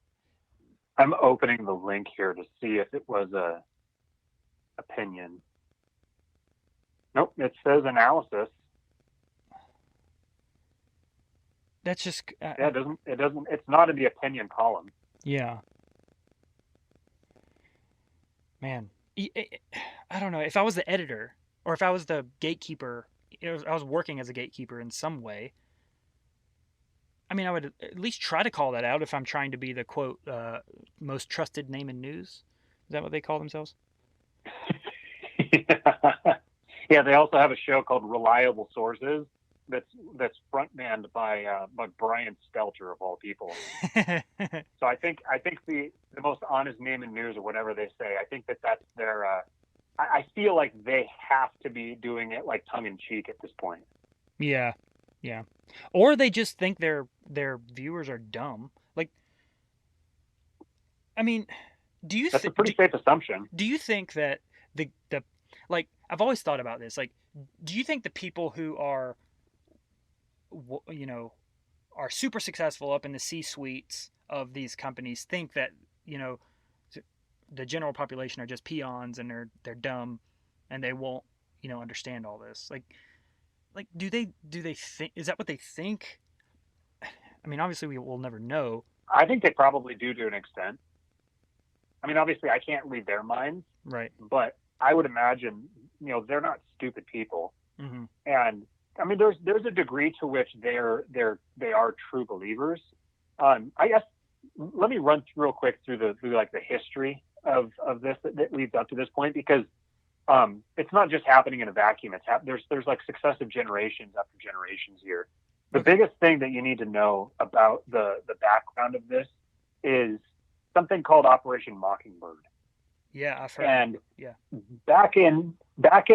I'm opening the link here to see if it was a opinion. Nope, it says analysis. That's just it's not in the opinion column. Yeah. Man, I don't know. If I was the editor or if I was the gatekeeper, I was working as a gatekeeper in some way. I mean, I would at least try to call that out if I'm trying to be the quote most trusted name in news. Is that what they call themselves? Yeah, they also have a show called Reliable Sources that's frontmanned by Brian Stelter of all people. So I think the most honest name in news or whatever they say, I think that's their. I feel like they have to be doing it like tongue in cheek at this point. Yeah, yeah. Or they just think their viewers are dumb. Like, I mean, That's a pretty safe assumption. Do you think that the like, I've always thought about this. Like, do you think the people who are, you know, are super successful up in the C-suites of these companies think that, you know, the general population are just peons and they're dumb and they won't, you know, understand all this? Like do they think, is that what they think? I mean, obviously we will never know. I think they probably do to an extent. I mean, obviously I can't read their minds, right? But I would imagine, you know, they're not stupid people. Mm-hmm. And I mean, there's a degree to which they are true believers. I guess let me run real quick through the history of this that leads up to this point, because it's not just happening in a vacuum. There's like successive generations after generations here. The biggest thing that you need to know about the background of this is something called Operation Mockingbird. Yeah, I've heard. And yeah, back in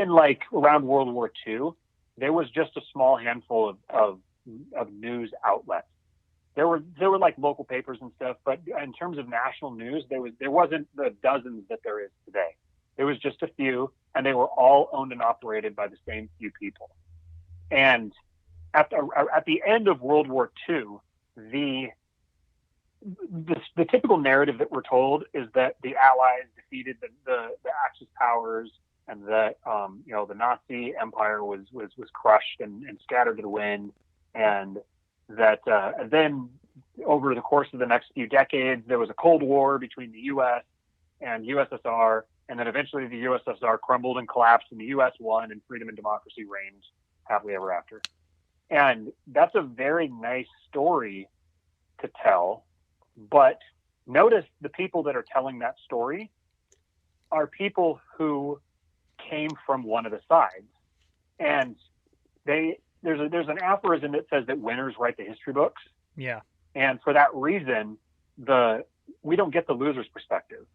like around World War II, there was just a small handful of news outlets. There were like local papers and stuff, but in terms of national news, there wasn't the dozens that there is today. There was just a few, and they were all owned and operated by the same few people. And at the end of World War II, the typical narrative that we're told is that the Allies defeated the Axis powers, and that you know, the Nazi Empire was crushed and scattered to the wind, and that then over the course of the next few decades there was a Cold War between the U.S. and USSR, and then eventually the USSR crumbled and collapsed, and the U.S. won, and freedom and democracy reigned happily ever after. And that's a very nice story to tell, but notice the people that are telling that story are people who came from one of the sides, and there's an aphorism that says that winners write the history books. Yeah. And for that reason, we don't get the loser's perspective.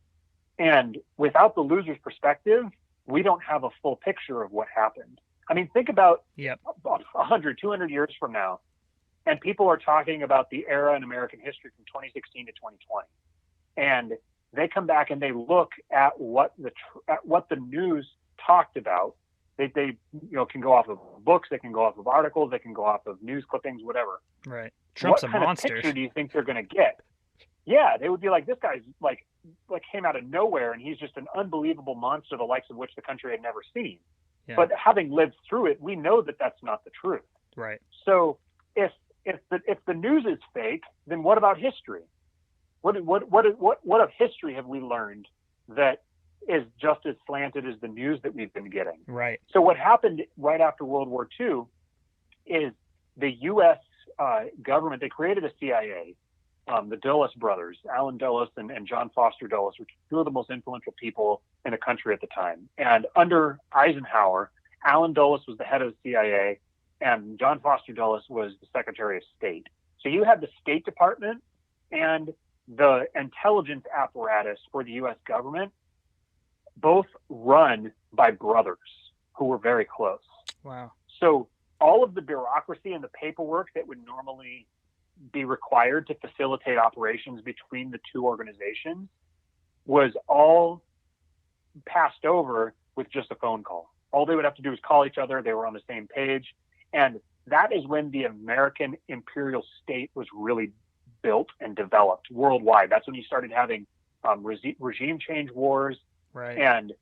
And without the loser's perspective, we don't have a full picture of what happened. I mean, think about 100, 200 years from now, and people are talking about the era in American history from 2016 to 2020. And they come back and they look at what the news talked about. They can go off of books, they can go off of articles, they can go off of news clippings, whatever. Right. Trump's a monster. What kind of picture do you think they're going to get? Yeah, they would be like, this guy's like came out of nowhere, and he's just an unbelievable monster, the likes of which the country had never seen. Yeah. But having lived through it, we know that that's not the truth. Right. So if the news is fake, then what about history? What of history have we learned that is just as slanted as the news that we've been getting? Right. So what happened right after World War II is the U.S. Government, they created a CIA. The Dulles brothers, Alan Dulles and John Foster Dulles, were two of the most influential people in the country at the time. And under Eisenhower, Alan Dulles was the head of the CIA, and John Foster Dulles was the Secretary of State. So you had the State Department and the intelligence apparatus for the U.S. government, both run by brothers who were very close. Wow. So all of the bureaucracy and the paperwork that would normally be required to facilitate operations between the two organizations was all passed over with just a phone call. All they would have to do is call each other. They were on the same page. And that is when the American imperial state was really built and developed worldwide. That's when you started having regime change wars, right, and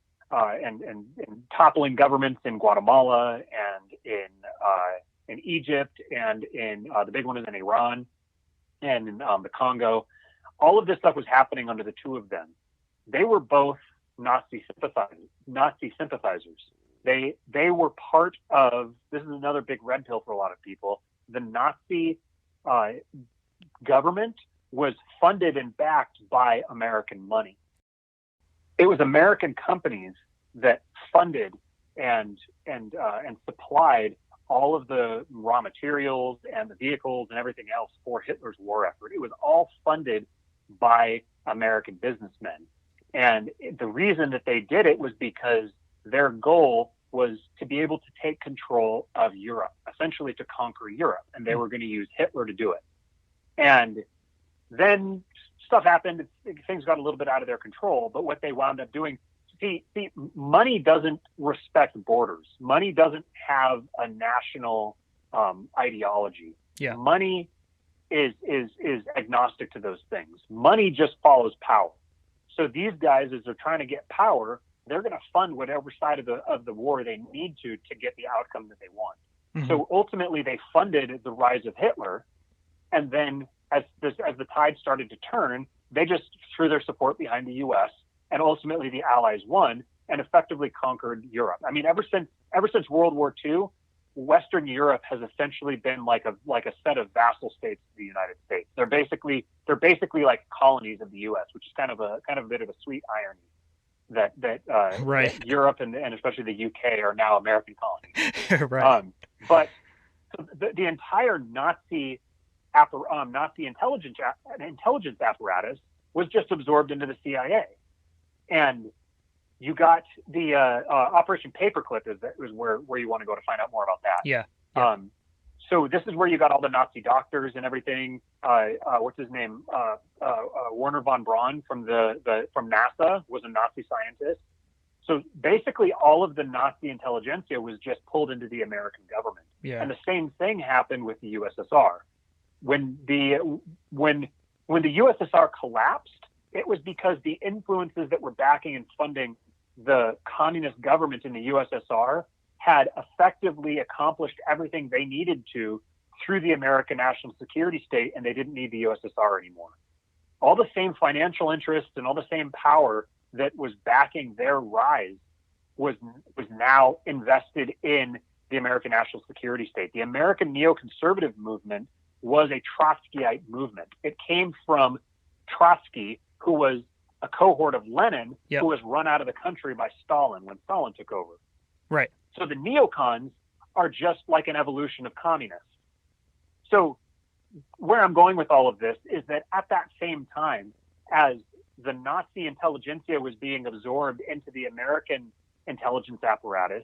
toppling governments in Guatemala and Egypt, and in the big one is in Iran, and in the Congo. All of this stuff was happening under the two of them. They were both Nazi sympathizers. They were part of, this is another big red pill for a lot of people, the Nazi government was funded and backed by American money. It was American companies that funded and supplied all of the raw materials and the vehicles and everything else for Hitler's war effort. It was all funded by American businessmen. And the reason that they did it was because their goal was to be able to take control of Europe, essentially to conquer Europe. And they were going to use Hitler to do it. And then stuff happened. Things got a little bit out of their control. But what they wound up doing, see, money doesn't respect borders. Money doesn't have a national ideology. Yeah. Money is agnostic to those things. Money just follows power. So these guys, as they're trying to get power, they're going to fund whatever side of the war they need to get the outcome that they want. Mm-hmm. So ultimately, they funded the rise of Hitler, and then as the tide started to turn, they just threw their support behind the U.S. and ultimately the Allies won and effectively conquered Europe. I mean, ever since World War II, Western Europe has essentially been like a set of vassal states of the United States. They're basically like colonies of the U.S., which is kind of a bit of a sweet irony that Europe and especially the UK are now American colonies. Right. But the entire Nazi intelligence apparatus was just absorbed into the CIA, and you got the Operation Paperclip is where you want to go to find out more about that. Yeah. So this is where you got all the Nazi doctors and everything. What's his name? Werner von Braun from NASA was a Nazi scientist. So basically, all of the Nazi intelligentsia was just pulled into the American government. Yeah. And the same thing happened with the USSR. When the USSR collapsed, it was because the influences that were backing and funding the communist government in the USSR had effectively accomplished everything they needed to through the American national security state, and they didn't need the USSR anymore. All the same financial interests and all the same power that was backing their rise was now invested in the American national security state. The American neoconservative movement was a Trotskyite movement. It came from Trotsky, who was a cohort of Lenin, who was run out of the country by Stalin when Stalin took over. Right. So the neocons are just like an evolution of communists. So where I'm going with all of this is that at that same time as the Nazi intelligentsia was being absorbed into the American intelligence apparatus,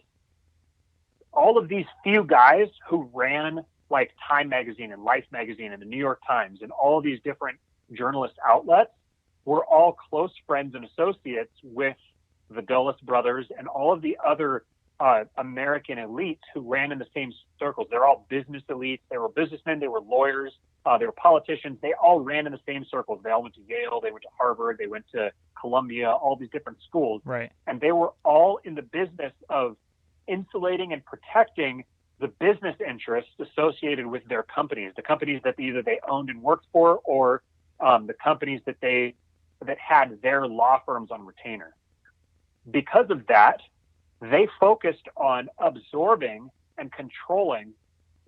all of these few guys who ran like Time Magazine and Life Magazine and the New York Times and all of these different journalist outlets were all close friends and associates with the Dulles brothers and all of the other American elites who ran in the same circles. They're all business elites. They were businessmen. They were lawyers. They were politicians. They all ran in the same circles. They all went to Yale. They went to Harvard. They went to Columbia, all these different schools. Right. And they were all in the business of insulating and protecting the business interests associated with their companies, the companies that either they owned and worked for, or the companies that had their law firms on retainer. Because of that, they focused on absorbing and controlling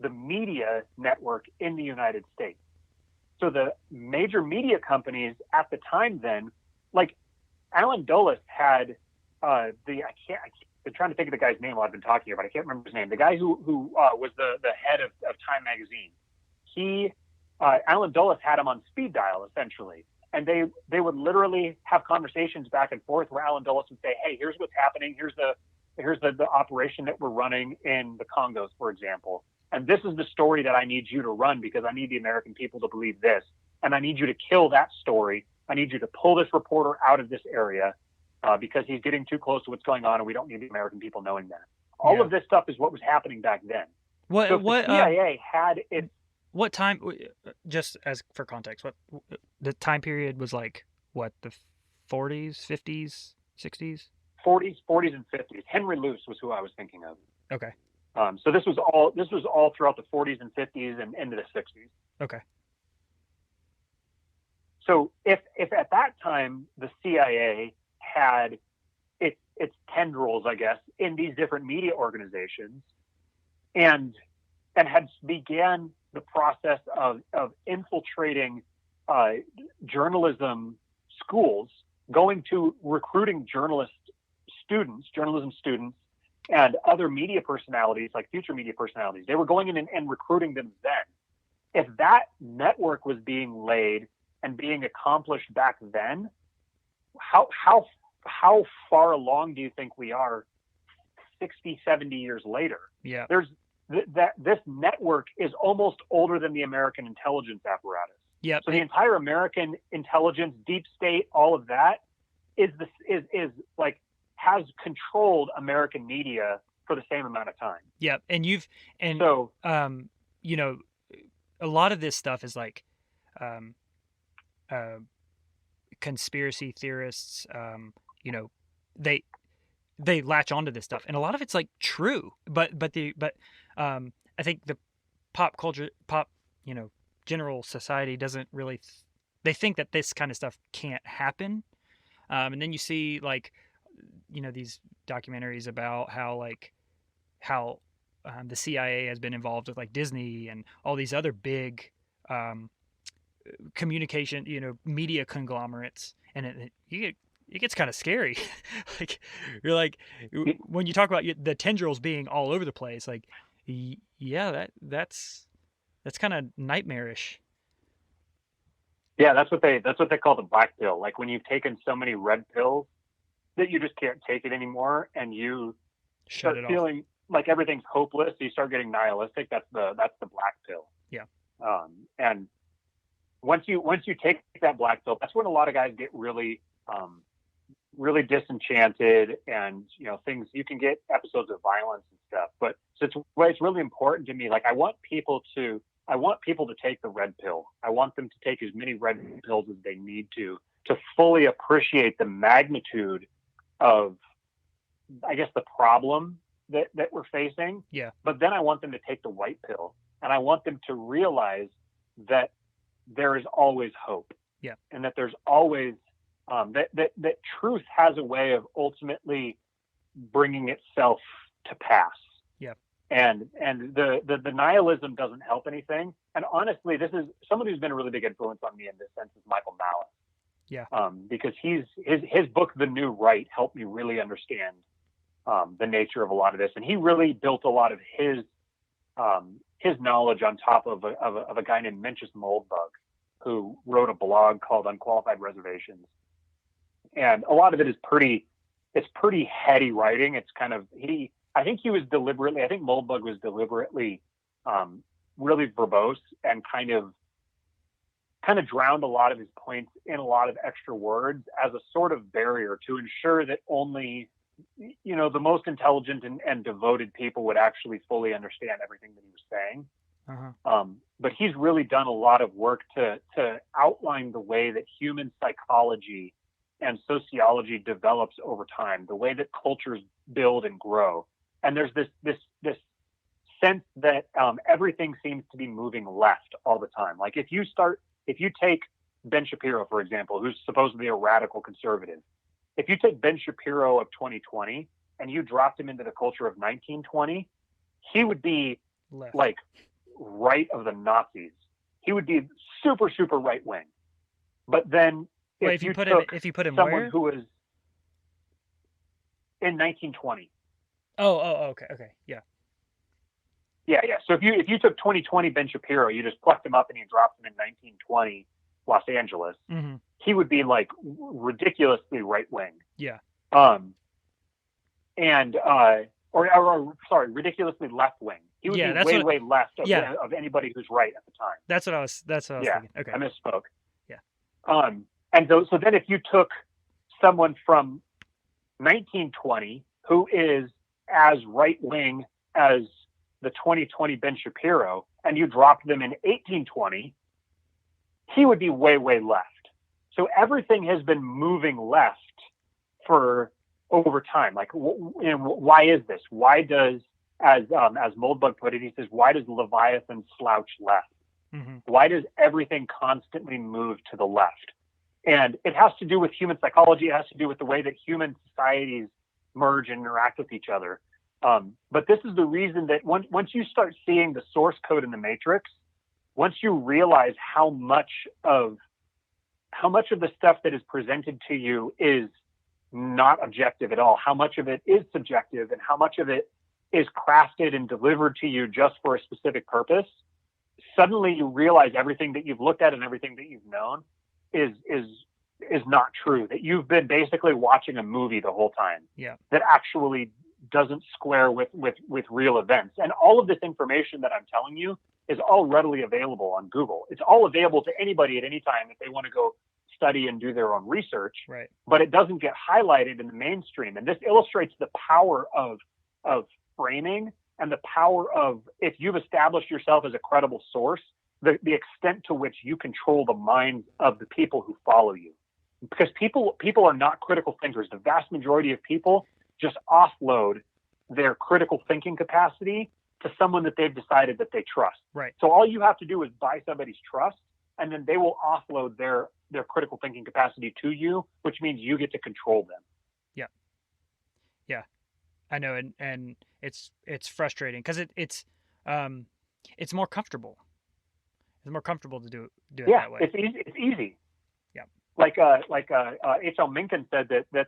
the media network in the United States. So the major media companies at the time then, like Alan Dulles had I'm trying to think of the guy's name while I've been talking here, but I can't remember his name. The guy who was the head of Time Magazine. Alan Dulles had him on speed dial essentially. And they would literally have conversations back and forth where Alan Dulles would say, hey, here's what's happening. Here's the operation that we're running in the Congos, for example. And this is the story that I need you to run because I need the American people to believe this. And I need you to kill that story. I need you to pull this reporter out of this area because he's getting too close to what's going on, and we don't need the American people knowing that. All of this stuff is what was happening back then. The CIA had its... What time, just as for context, what the time period was like, what, the 40s, 50s, 60s? 40s and 50s. Henry Luce was who I was thinking of. Okay. So this was all throughout the 40s and 50s and into the 60s. Okay. So if at that time the CIA had its tendrils, I guess, in these different media organizations, and had began the process of infiltrating journalism schools, going to recruiting journalism students, and other media personalities, like future media personalities. They were going in and recruiting them then. If that network was being laid and being accomplished back then, how far along do you think we are 60, 70 years later? Yeah. There's this network is almost older than the American intelligence apparatus. Yep. So the entire American intelligence, deep state, all of that is like has controlled American media for the same amount of time. Yep. And so you know, a lot of this stuff is like conspiracy theorists, you know, they latch onto this stuff, and a lot of it's like true, but I think the pop culture, you know, general society doesn't really they think that this kind of stuff can't happen, and then you see, like, you know, these documentaries about how the CIA has been involved with like Disney and all these other big communication, you know, media conglomerates, and it gets kind of scary. Like, you're like, when you talk about the tendrils being all over the place, like, yeah, that's kind of nightmarish. Yeah, that's what they call the black pill. Like, when you've taken so many red pills that you just can't take it anymore, and you start feeling like everything's hopeless, so you start getting nihilistic. That's the black pill. Yeah. And once you take that black pill, that's when a lot of guys get really disenchanted, and, you know, things, you can get episodes of violence and stuff. But so it's really important to me. Like, I want people to take the red pill. I want them to take as many red pills as they need to fully appreciate the magnitude of, I guess, the problem that we're facing. Yeah. But then I want them to take the white pill, and I want them to realize that there is always hope. Yeah. And that there's always that truth has a way of ultimately bringing itself to pass. Yeah. And the nihilism doesn't help anything. And honestly, this is someone who's been a really big influence on me in this sense is Michael Malice. Yeah. Because his book, The New Right, helped me really understand the nature of a lot of this. And he really built a lot of his knowledge on top of a guy named Mencius Moldbug, who wrote a blog called Unqualified Reservations. And a lot of it is pretty heady writing. It's kind of, I think Moldbug was deliberately really verbose and kind of drowned a lot of his points in a lot of extra words as a sort of barrier to ensure that only, you know, the most intelligent and devoted people would actually fully understand everything that he was saying. Uh-huh. But he's really done a lot of work to outline the way that human psychology and sociology develops over time, the way that cultures build and grow. And there's this sense that everything seems to be moving left all the time. Like, if you take Ben Shapiro, for example, who's supposedly a radical conservative, if you take Ben Shapiro of 2020 and you dropped him into the culture of 1920, he would be left, like right of the Nazis. He would be super, super right wing. But then if you put him someone where? who was in 1920. Oh, okay, yeah. So if you took 2020 Ben Shapiro, you just plucked him up and you dropped him in 1920 Los Angeles, mm-hmm. he would be like ridiculously right wing. Yeah. Ridiculously left wing. He would be way left of anybody who's right at the time. That's what I was thinking. Okay. I misspoke. Yeah. And so then if you took someone from 1920 who is as right wing as the 2020 Ben Shapiro, and you dropped them in 1820, he would be way, way left. So everything has been moving left for over time. Like, why is this? Why does as Moldbug put it, he says, why does Leviathan slouch left? Mm-hmm. Why does everything constantly move to the left? And it has to do with human psychology. It has to do with the way that human societies merge and interact with each other. But this is the reason that once you start seeing the source code in the matrix, once you realize how much of the stuff that is presented to you is not objective at all, how much of it is subjective, and how much of it is crafted and delivered to you just for a specific purpose, suddenly you realize everything that you've looked at and everything that you've known is not true, that you've been basically watching a movie the whole time that actually doesn't square with real events. And all of this information that I'm telling you is all readily available on Google. It's all available to anybody at any time if they want to go study and do their own research. Right. But it doesn't get highlighted in the mainstream. And this illustrates the power of framing and the power of, if you've established yourself as a credible source, the extent to which you control the minds of the people who follow you. Because people are not critical thinkers. The vast majority of people just offload their critical thinking capacity to someone that they've decided that they trust. Right. So all you have to do is buy somebody's trust, and then they will offload their critical thinking capacity to you, which means you get to control them. Yeah, I know, and it's frustrating because it's more comfortable. It's more comfortable to do it that way. It's easy. Yeah. Like H.L. Mencken said that I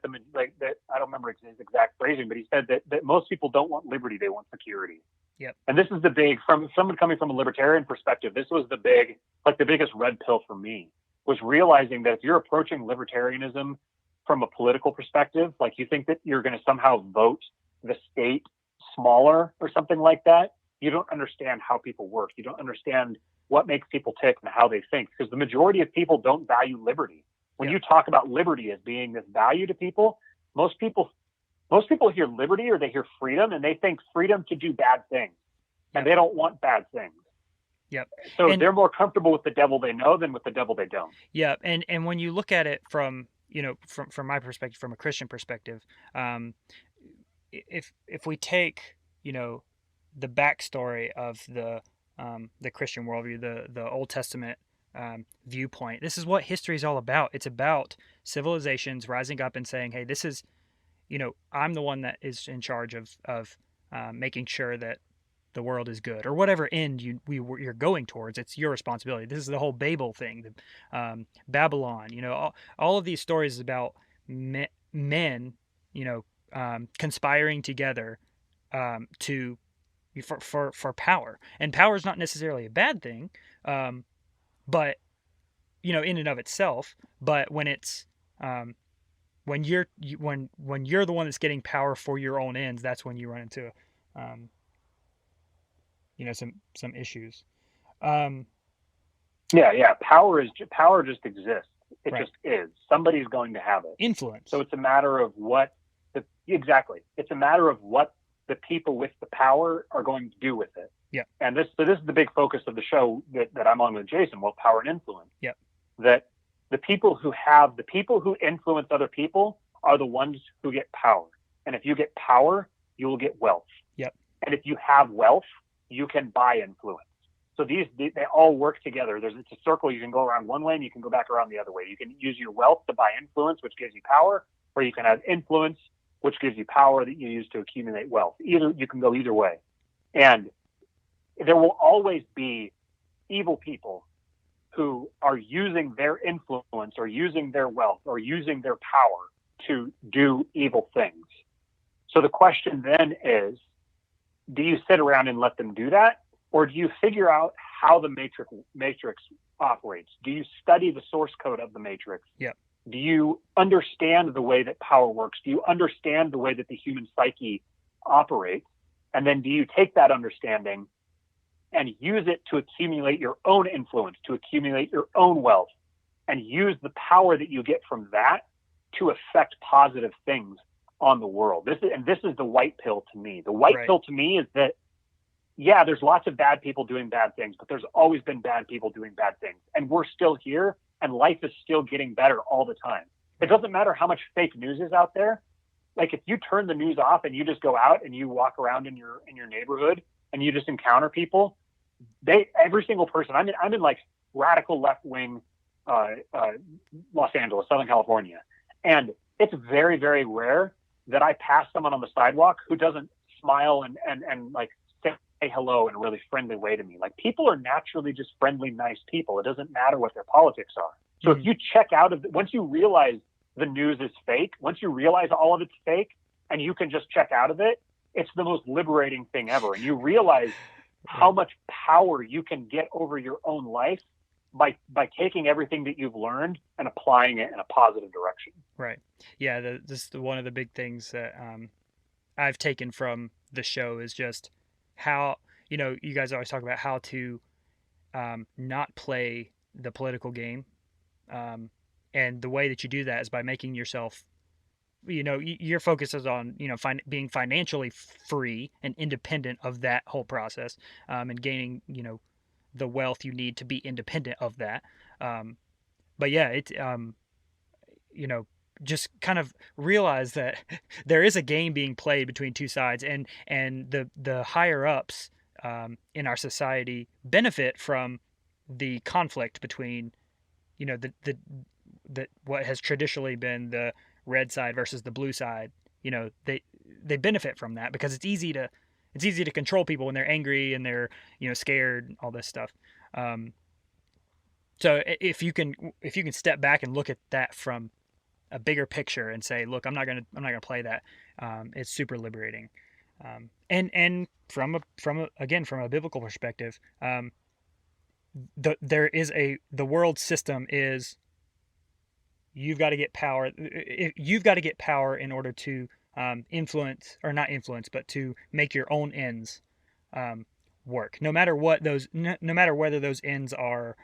don't remember his exact phrasing, but he said that most people don't want liberty, they want security. Yep. And this is from someone coming from a libertarian perspective, this was the biggest red pill for me, was realizing that if you're approaching libertarianism from a political perspective, like you think that you're going to somehow vote the state smaller or something like that, you don't understand how people work. You don't understand what makes people tick and how they think, because the majority of people don't value liberty. When you talk about liberty as being this value to people, most people hear liberty or they hear freedom and they think freedom to do bad things, and they don't want bad things. Yep. So they're more comfortable with the devil they know than with the devil they don't. Yeah. And when you look at it from my perspective, from a Christian perspective, if we take, the backstory of the Christian worldview, the Old Testament viewpoint, this is what history is all about. It's about civilizations rising up and saying, hey, this is, I'm the one that is in charge of making sure that the world is good, or whatever end you're going towards. It's your responsibility. This is the whole Babel thing, Babylon. All of these stories is about men, conspiring together for power. And power is not necessarily a bad thing, but in and of itself. But when it's when you're the one that's getting power for your own ends, that's when you run into some issues. Power just exists. It right. just is. Somebody's going to have it. Influence. So it's a matter of what it's a matter of what the people with the power are going to do with it. Yeah. And this is the big focus of the show that I'm on with Jason. Well, power and influence. Yeah. That the people who influence other people are the ones who get power. And if you get power, you will get wealth. Yep. And if you have wealth, you can buy influence. So they all work together. It's a circle. You can go around one way and you can go back around the other way. You can use your wealth to buy influence, which gives you power, or you can have influence, which gives you power that you use to accumulate wealth. You can go either way. And there will always be evil people who are using their influence or using their wealth or using their power to do evil things. So the question then is, do you sit around and let them do that? Or do you figure out how the matrix operates? Do you study the source code of the matrix? Yep. Do you understand the way that power works? Do you understand the way that the human psyche operates? And then do you take that understanding and use it to accumulate your own influence, to accumulate your own wealth, and use the power that you get from that to affect positive things on the world? This is the white pill to me. The white pill to me is that, yeah, there's lots of bad people doing bad things, but there's always been bad people doing bad things. And we're still here, and life is still getting better all the time. It doesn't matter how much fake news is out there. like if you turn the news off and you just go out and you walk around in your neighborhood and you just encounter people, every single person, I'm in like radical left wing Los Angeles, Southern California, and it's very, very rare that I pass someone on the sidewalk who doesn't smile and like say hello in a really friendly way to me. Like, people are naturally just friendly, nice people. It doesn't matter what their politics are. So if you check out of once you realize the news is fake, once you realize all of it's fake and you can just check out of it, it's the most liberating thing ever. And you realize how much power you can get over your own life by taking everything that you've learned and applying it in a positive direction. Right. Yeah. This is one of the big things that I've taken from the show is just how, you know, you guys always talk about how to not play the political game. And the way that you do that is by making yourself, you know, your focus is on, you know, being financially free and independent of that whole process, and gaining, you know, the wealth you need to be independent of that. But yeah, it, you know, just kind of realize that there is a game being played between two sides, and the higher ups in our society benefit from the conflict between, you know, the what has traditionally been the red side versus the blue side. You know, they benefit from that because it's easy to control people when they're angry and they're, you know, scared, all this stuff. So if you can step back and look at that from a bigger picture and say, look, I'm not gonna play that. It's super liberating. And from a biblical perspective, the world system is, you've got to get power. You've got to get power in order to influence, or not influence, but to make your own ends work. No matter whether those ends are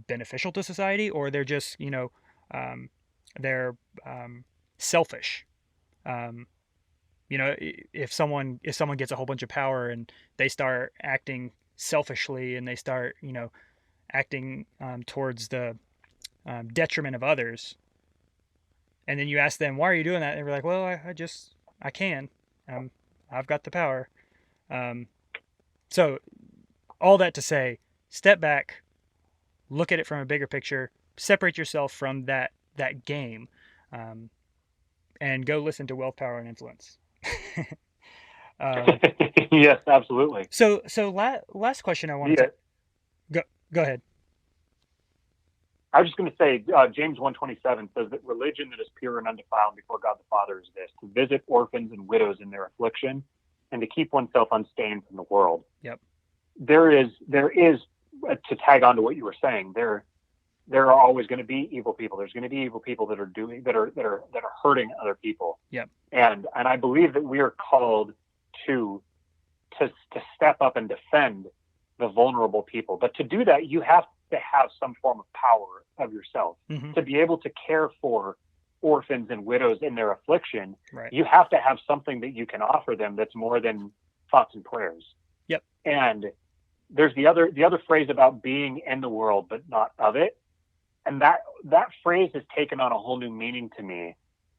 beneficial to society or they're just, you know, they're selfish. You know, if someone gets a whole bunch of power and they start acting selfishly and they start, you know, acting towards the detriment of others, and then you ask them, why are you doing that? And they're like, well, I can. I've got the power. So all that to say, step back, look at it from a bigger picture, separate yourself from that game, and go listen to Wealth, Power, and Influence. Yes, absolutely. So last question I wanted to go ahead. I was just going to say, James 1:27 says that religion that is pure and undefiled before God the Father is this: to visit orphans and widows in their affliction, and to keep oneself unstained from the world. Yep. There is to tag on to what you were saying. There are always going to be evil people. There's going to be evil people that are hurting other people. Yep. And I believe that we are called to step up and defend the vulnerable people. But to do that, you have to have some form of power of yourself. Mm-hmm. To be able to care for orphans and widows in their affliction. Right. You have to have something that you can offer them that's more than thoughts and prayers. Yep. And there's the other phrase about being in the world but not of it. And that phrase has taken on a whole new meaning to me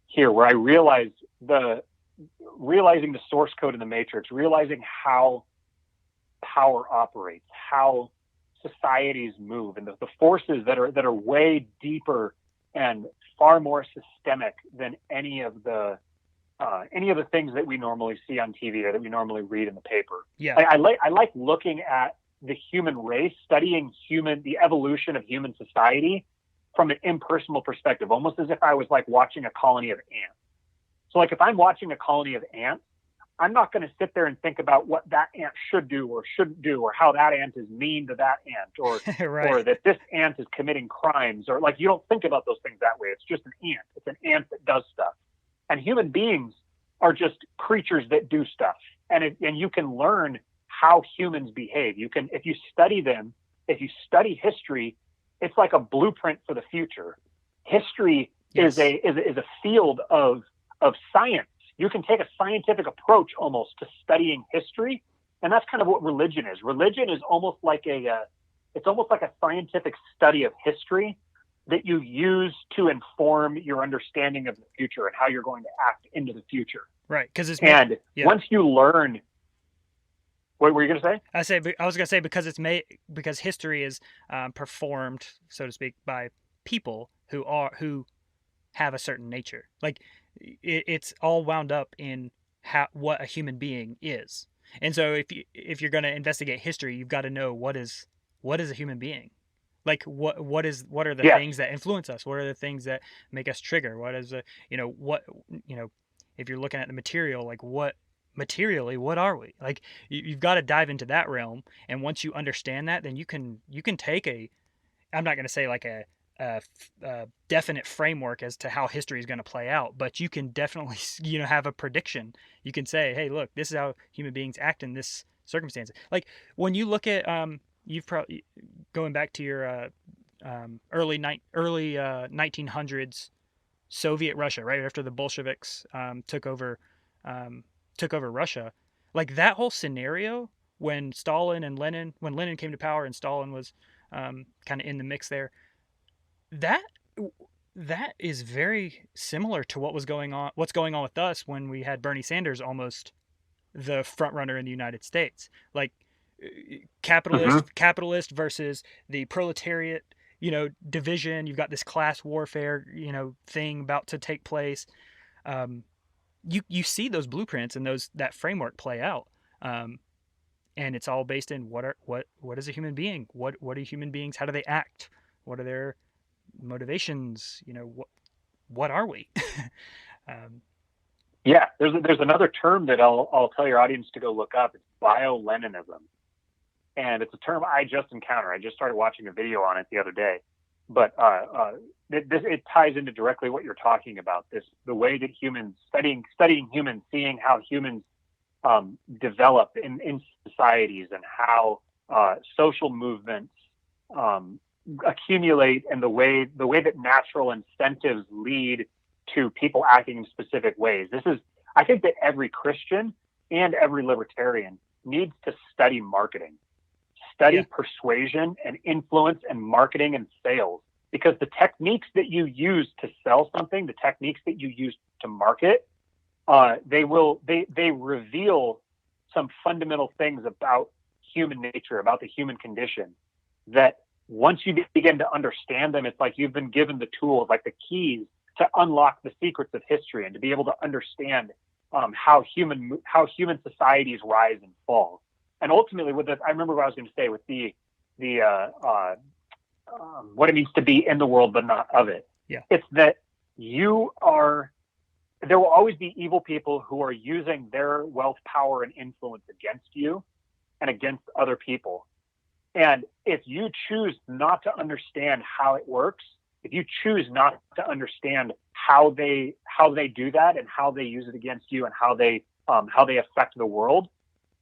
here, where I realizing the source code in the matrix, realizing how power operates, how societies move, and the forces that are way deeper and far more systemic than any of the things that we normally see on TV or that we normally read in the paper. Yeah. I like looking at the human race, studying the evolution of human society from an impersonal perspective, almost as if I was like watching a colony of ants. So like if I'm watching a colony of ants, I'm not going to sit there and think about what that ant should do or shouldn't do, or how that ant is mean to that ant, or right. or that this ant is committing crimes, or like, you don't think about those things that way. It's just an ant. It's an ant that does stuff. And human beings are just creatures that do stuff. And you can learn how humans behave. You can, if you study them, if you study history, it's like a blueprint for the future. History Yes. is a field of science. You can take a scientific approach almost to studying history, and that's kind of what religion is. Religion is almost like a scientific study of history, that you use to inform your understanding of the future and how you're going to act into the future. Right, because it's once you learn, what were you going to say? I was going to say because history is performed, so to speak, by people who have a certain nature. Like it's all wound up in what a human being is. And so if you're going to investigate history, you've got to know what is a human being. Like what are the things that influence us? What are the things that make us trigger? What is if you're looking at the material, like materially, what are we? Like you've got to dive into that realm. And once you understand that, then you can take I'm not going to say like a definite framework as to how history is going to play out, but you can definitely, have a prediction. You can say, hey, look, this is how human beings act in this circumstance. Like when you look at, you've probably going back to your early 1900s Soviet Russia, right after the Bolsheviks took over Russia, like that whole scenario when Lenin came to power and Stalin was kind of in the mix there. That is very similar to what's going on with us when we had Bernie Sanders almost the front runner in the United States. Like capitalist versus the proletariat, division. You've got this class warfare, thing about to take place. You see those blueprints and that framework play out. And it's all based in what is a human being? What are human beings? How do they act? What are their motivations? What are we? There's another term that I'll tell your audience to go look up. It's bio-Leninism. And it's a term I just encountered. I just started watching a video on it the other day. But it ties into directly what you're talking about. The way that humans, studying humans, seeing how humans develop in societies and how social movements accumulate, and the way that natural incentives lead to people acting in specific ways. I think that every Christian and every libertarian needs to study marketing, persuasion and influence and marketing and sales, because the techniques that you use to sell something, the techniques that you use to market, they reveal some fundamental things about human nature, about the human condition, that once you begin to understand them, it's like you've been given the tools, like the keys to unlock the secrets of history and to be able to understand how human societies rise and fall. And ultimately, I remember what I was going to say with the what it means to be in the world but not of it. Yeah, it's that there will always be evil people who are using their wealth, power, and influence against you and against other people. And if you choose not to understand how it works, if you choose not to understand how they do that and how they use it against you and how they affect the world,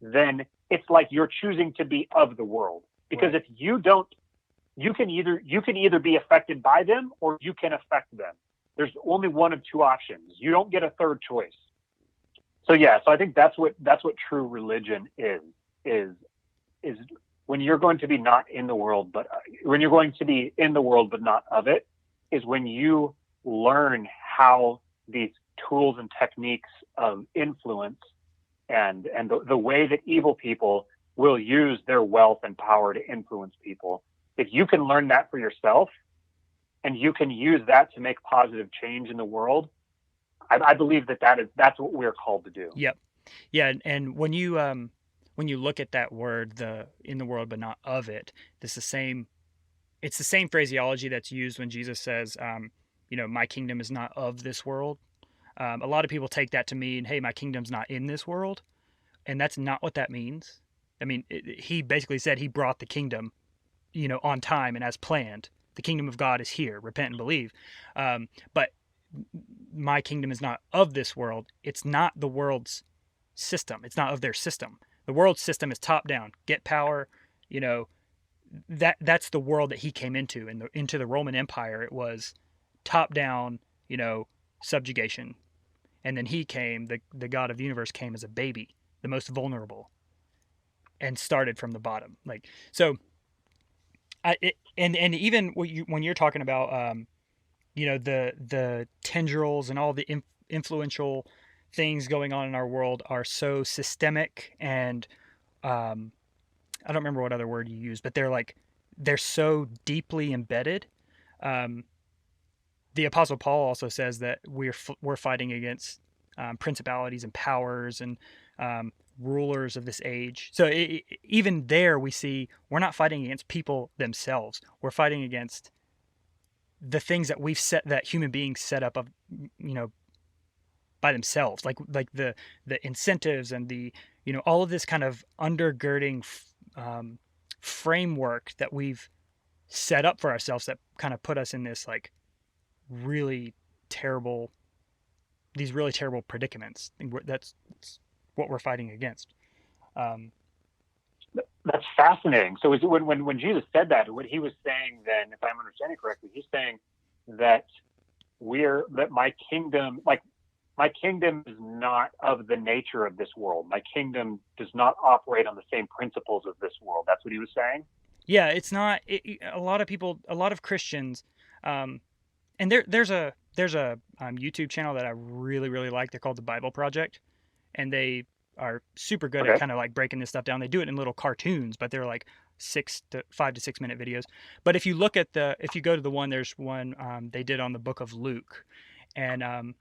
then it's like you're choosing to be of the world. Because if you don't, you can either be affected by them or you can affect them. There's only one of two options. You don't get a third choice. So I think that's what true religion is when you're going to be not in the world, but when you're going to be in the world but not of it, is when you learn how these tools and techniques of influence and the way that evil people will use their wealth and power to influence people. If you can learn that for yourself and you can use that to make positive change in the world, I believe that's what we're called to do. Yep. Yeah. And when you look at that word, the in the world but not of it, it's the same phraseology that's used when Jesus says, my kingdom is not of this world. A lot of people take that to mean, hey, my kingdom's not in this world. And that's not what that means. I mean, he basically said he brought the kingdom, on time and as planned. The kingdom of God is here. Repent and believe. But my kingdom is not of this world. It's not the world's system. It's not of their system. The world's system is top down. Get power. That's the world that he came into. Into the Roman Empire, it was top down, subjugation. And then he came, the God of the universe came as a baby, the most vulnerable, and started from the bottom. So And even when you're talking about the tendrils and all the influential things going on in our world are so systemic, and I don't remember what other word you use, but they're so deeply embedded. The Apostle Paul also says that we're fighting against principalities and powers and rulers of this age. So even there, we see we're not fighting against people themselves. We're fighting against the things that human beings set up by themselves, like the incentives and the all of this kind of undergirding framework that we've set up for ourselves that kind of put us in this really terrible predicaments. That's what we're fighting against. That's fascinating. So when Jesus said that, what he was saying then, if I'm understanding correctly, he's saying that my kingdom is not of the nature of this world. My kingdom does not operate on the same principles of this world. That's what he was saying? Yeah, it's not. A lot of Christians, and there's a YouTube channel that I really, really like. They're called The Bible Project, and they are super good at kind of breaking this stuff down. They do it in little cartoons, but they're 5 to 6 minute videos. But if you go to the one, there's one they did on the book of Luke, and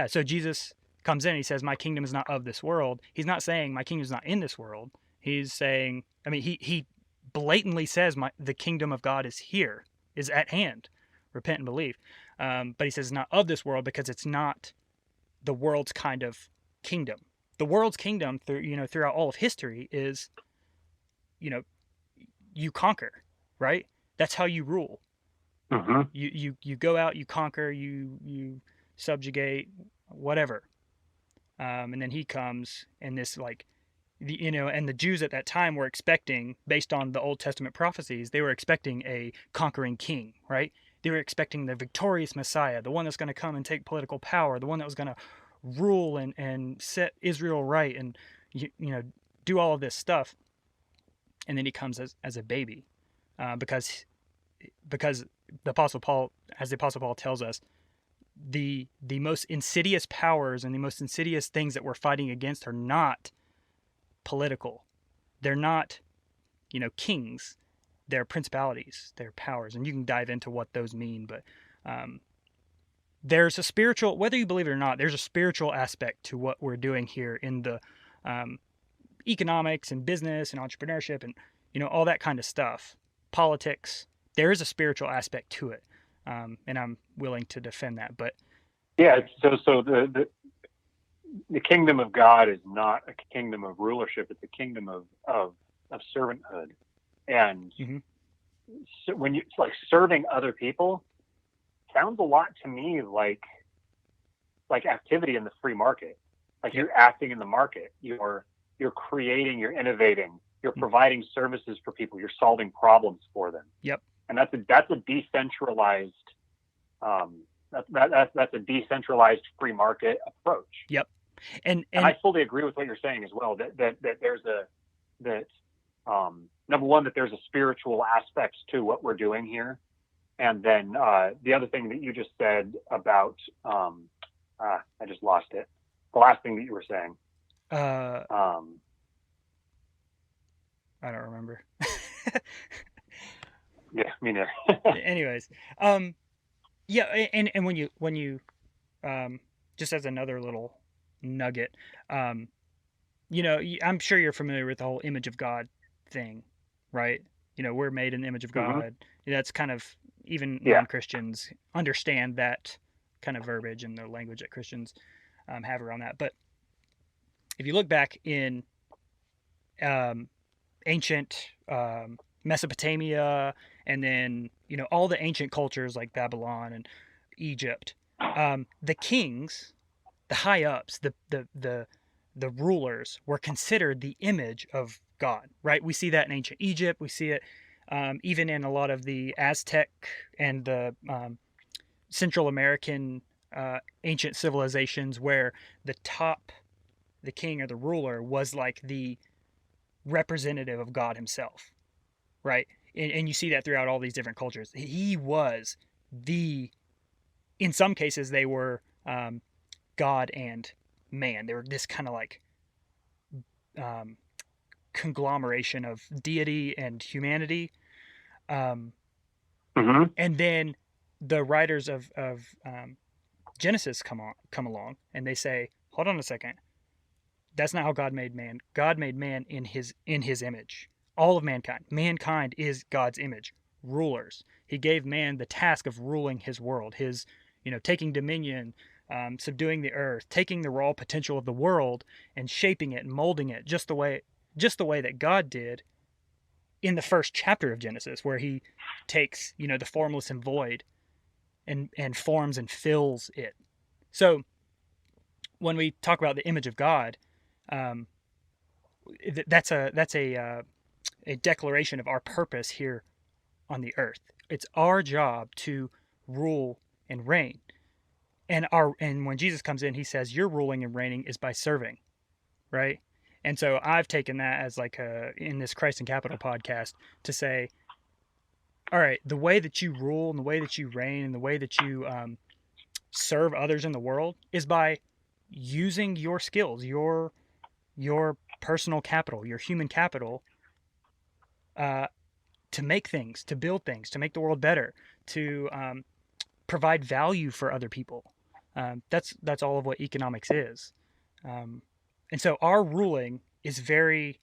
so Jesus comes in and he says, "My kingdom is not of this world." He's not saying my kingdom is not in this world. He's saying, he blatantly says the kingdom of God is here, is at hand. Repent and believe. But he says it's not of this world because it's not the world's kind of kingdom. The world's kingdom throughout all of history is, you conquer, right? That's how you rule. Mm-hmm. You go out, you conquer, you subjugate, whatever. And then he comes, and this and the Jews at that time were expecting, based on the Old Testament prophecies, they were expecting a conquering king, right? They were expecting the victorious Messiah, the one that's going to come and take political power, the one that was going to rule and set Israel right and do all of this stuff. And then he comes as a baby, because the Apostle Paul tells us, the most insidious powers and the most insidious things that we're fighting against are not political. They're not kings. They're principalities, they're powers, and you can dive into what those mean. But there's a spiritual, whether you believe it or not, there's a spiritual aspect to what we're doing here in the economics and business and entrepreneurship and all that kind of stuff, politics. There is a spiritual aspect to it, and I'm willing to defend that. But yeah, so the kingdom of God is not a kingdom of rulership; it's a kingdom of servanthood. And so when you serving other people, sounds a lot to me like activity in the free market. You're acting in the market. You're creating. You're innovating. You're providing services for people. You're solving problems for them. Yep. And that's a decentralized. That's a decentralized free market approach. Yep. And I fully agree with what you're saying as well. That there's number one, that there's a spiritual aspect to what we're doing here. And then the other thing that you just said about, I just lost it. The last thing that you were saying. I don't remember. Yeah, me neither. Anyways, and when you just as another little nugget, I'm sure you're familiar with the whole image of God thing, right? We're made in the image of God. Mm-hmm. That's kind of, even non-Christians understand that kind of verbiage and the language that Christians have around that. But if you look back in ancient Mesopotamia, and then all the ancient cultures like Babylon and Egypt, the kings, the high ups, the rulers were considered the image of God, right? We see that in ancient Egypt. We see it even in a lot of the Aztec and the Central American ancient civilizations, where the king or the ruler was like the representative of God himself, right? and you see that throughout all these different cultures. He was in some cases, they were God and man. They were this kind of like conglomeration of deity and humanity. And then the writers of Genesis come along, and they say, hold on a second. That's not how God made man. God made man in his image. All of mankind. Mankind is God's image. Rulers. He gave man the task of ruling his world, taking dominion, subduing the earth, taking the raw potential of the world and shaping it and molding it just the way that God did in the first chapter of Genesis, where he takes, the formless and void and forms and fills it. So when we talk about the image of God, that's a declaration of our purpose here on the earth. It's our job to rule and reign. And when Jesus comes in, he says, your ruling and reigning is by serving, right? And so I've taken that as in this Christ and Capital podcast to say, all right, the way that you rule and the way that you reign and the way that you serve others in the world is by using your skills, your personal capital, your human capital, to make things, to build things, to make the world better, to provide value for other people. That's all of what economics is. And so our ruling is very,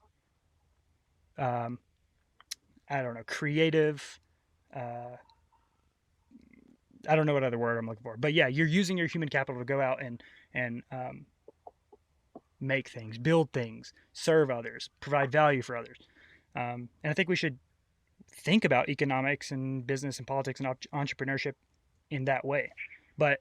creative. I don't know what other word I'm looking for, but yeah, you're using your human capital to go out and make things, build things, serve others, provide value for others. And I think we should think about economics and business and politics and entrepreneurship in that way. But,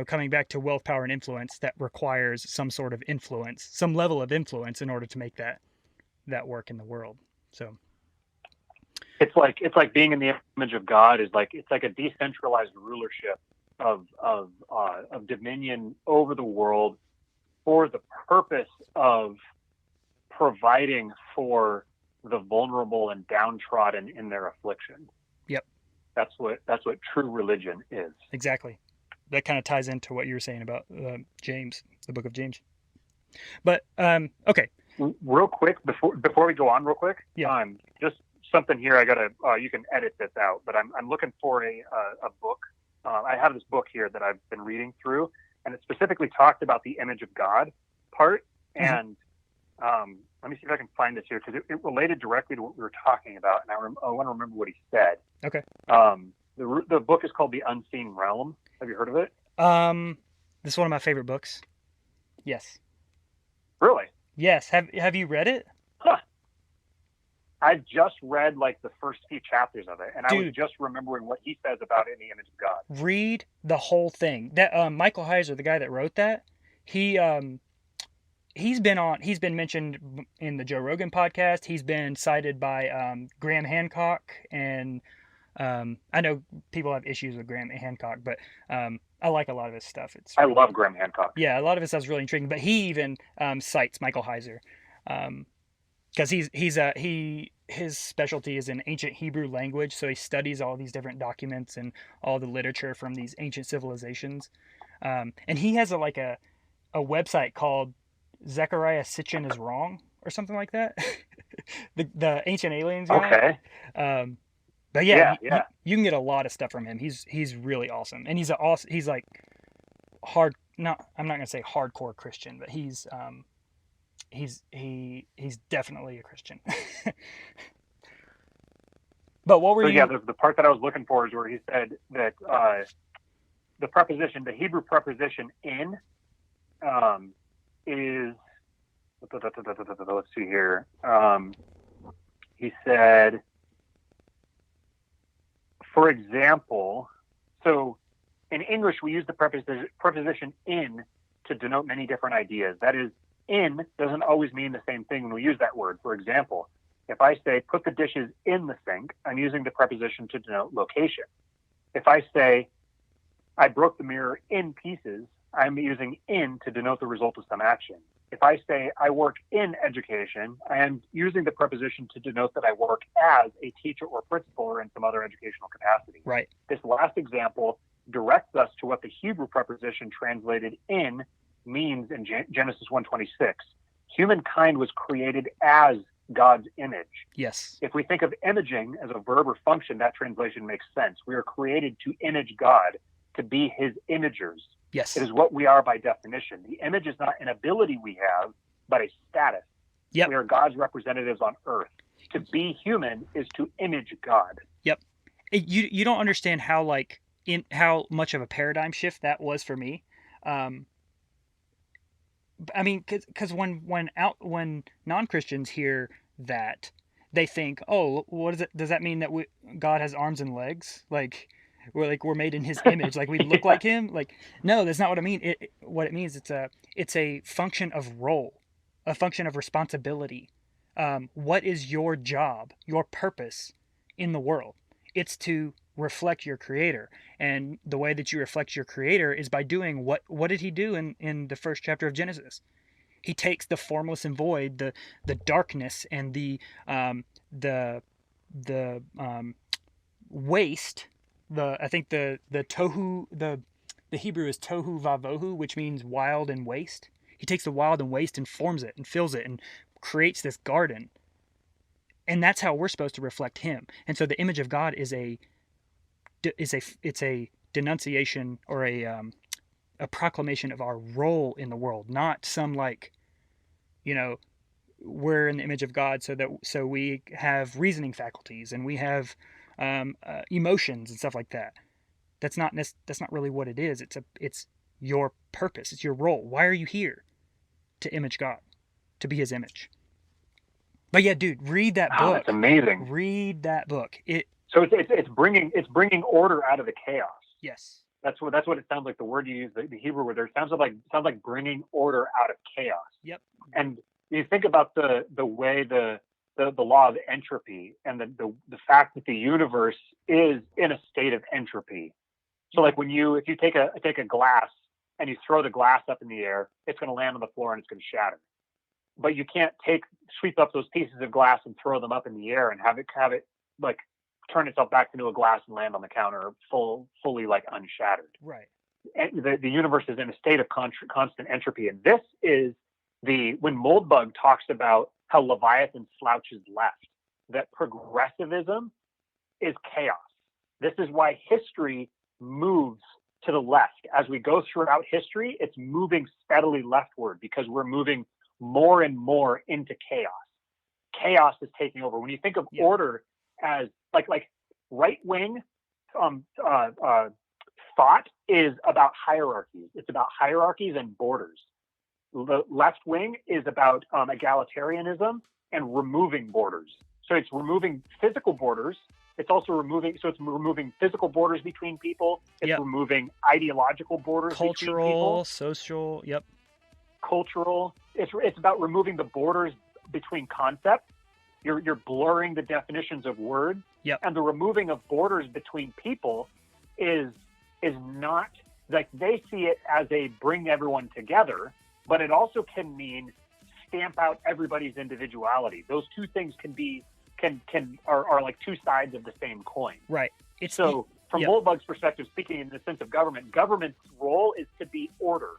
coming back to wealth, power, and influence, that requires some sort of influence, some level of influence in order to make that work in the world. So it's like being in the image of God it's like a decentralized rulership of dominion over the world for the purpose of providing for the vulnerable and downtrodden in their affliction. Yep. That's what true religion is. Exactly. That kind of ties into what you were saying about James, the book of James. But okay. Real quick before we go on, real quick. Yeah. Just something here. I gotta. You can edit this out, but I'm looking for a book. I have this book here that I've been reading through, and it specifically talked about the image of God part. And let me see if I can find this here, because it related directly to what we were talking about, and I want to remember what he said. Okay. The book is called The Unseen Realm. Have you heard of it? This is one of my favorite books. Yes. Really? Yes. Have you read it? Huh. I've just read the first few chapters of it, and Dude, I was just remembering what he says about it in the image of God. Read the whole thing. That Michael Heiser, the guy that wrote that, he's been mentioned in the Joe Rogan podcast. He's been cited by Graham Hancock, and I know people have issues with Graham Hancock, but I like a lot of his stuff. I love Graham Hancock. Yeah, a lot of his stuff's really intriguing. But he even cites Michael Heiser, because his specialty is in ancient Hebrew language, so he studies all these different documents and all the literature from these ancient civilizations. And he has a website called Zechariah Sitchin is Wrong or something like that. the ancient aliens guy. Okay. But yeah. You can get a lot of stuff from him. He's really awesome, and he's like hard. No, I'm not gonna say hardcore Christian, but he's definitely a Christian. But what were you? Yeah, the part that I was looking for is where he said that the Hebrew preposition in, is. Let's see here. He said, for example, so in English we use the preposition in to denote many different ideas. That is, in doesn't always mean the same thing when we use that word. For example, if I say put the dishes in the sink, I'm using the preposition to denote location. If I say I broke the mirror in pieces, I'm using in to denote the result of some action. if I say I work in education, I am using the preposition to denote that I work as a teacher or principal or in some other educational capacity. Right. This last example directs us to what the Hebrew preposition translated in means in Genesis 1:26. Humankind was created as God's image. Yes. If we think of imaging as a verb or function, that translation makes sense. We are created to image God, to be his imagers. Yes. It is what we are by definition. The image is not an ability we have, but a status. Yep. We are God's representatives on earth. To be human is to image God. Yep. You don't understand how how much of a paradigm shift that was for me. I mean, because when non-Christians hear that, they think, oh, what is it? Does that mean that God has arms and legs? We're made in his image, like we look like him? Like, no, that's not what I mean. What it means, it's a function of role, a function of responsibility. What is your job, your purpose in the world? It's to reflect your creator. And the way that you reflect your creator is by doing what did he do in the first chapter of Genesis? He takes the formless and void, the darkness and the waste. I think the tohu, the Hebrew is tohu vavohu, which means wild and waste. He takes the wild and waste and forms it and fills it and creates this garden. And that's how we're supposed to reflect him. And so the image of God is a denunciation or a proclamation of our role in the world, not some we're in the image of God so we have reasoning faculties and we have emotions and stuff like that. That's not really what it is. It's your purpose. It's your role. Why are you here? To image God, to be his image. But yeah, dude, read that book. That's amazing. Read that book. So it's bringing order out of the chaos. Yes. That's what it sounds like. The word you use, the Hebrew word there, sounds like bringing order out of chaos. Yep. And you think about the way the law of entropy and the fact that the universe is in a state of entropy. So like if you take a glass and you throw the glass up in the air, it's going to land on the floor and it's going to shatter. But you can't sweep up those pieces of glass and throw them up in the air and have it like turn itself back into a glass and land on the counter fully like unshattered. Right. And the universe is in a state of constant entropy. And this is when Moldbug talks about how Leviathan slouches left, that progressivism is chaos. This is why history moves to the left. As we go throughout history, it's moving steadily leftward because we're moving more and more into chaos. Chaos is taking over. When you think of order as like right-wing thought is about hierarchies. It's about hierarchies and borders. The left wing is about egalitarianism and removing borders. So it's removing physical borders. It's also removing physical borders between people. It's removing ideological borders between people. Cultural, social, yep. Cultural. It's about removing the borders between concepts. You're blurring the definitions of words. Yep. And the removing of borders between people is not like they see it as a bring everyone together, but it also can mean stamp out everybody's individuality. Those two things are like two sides of the same coin. Right. From Moldbug's perspective, speaking in the sense of government's role is to be order,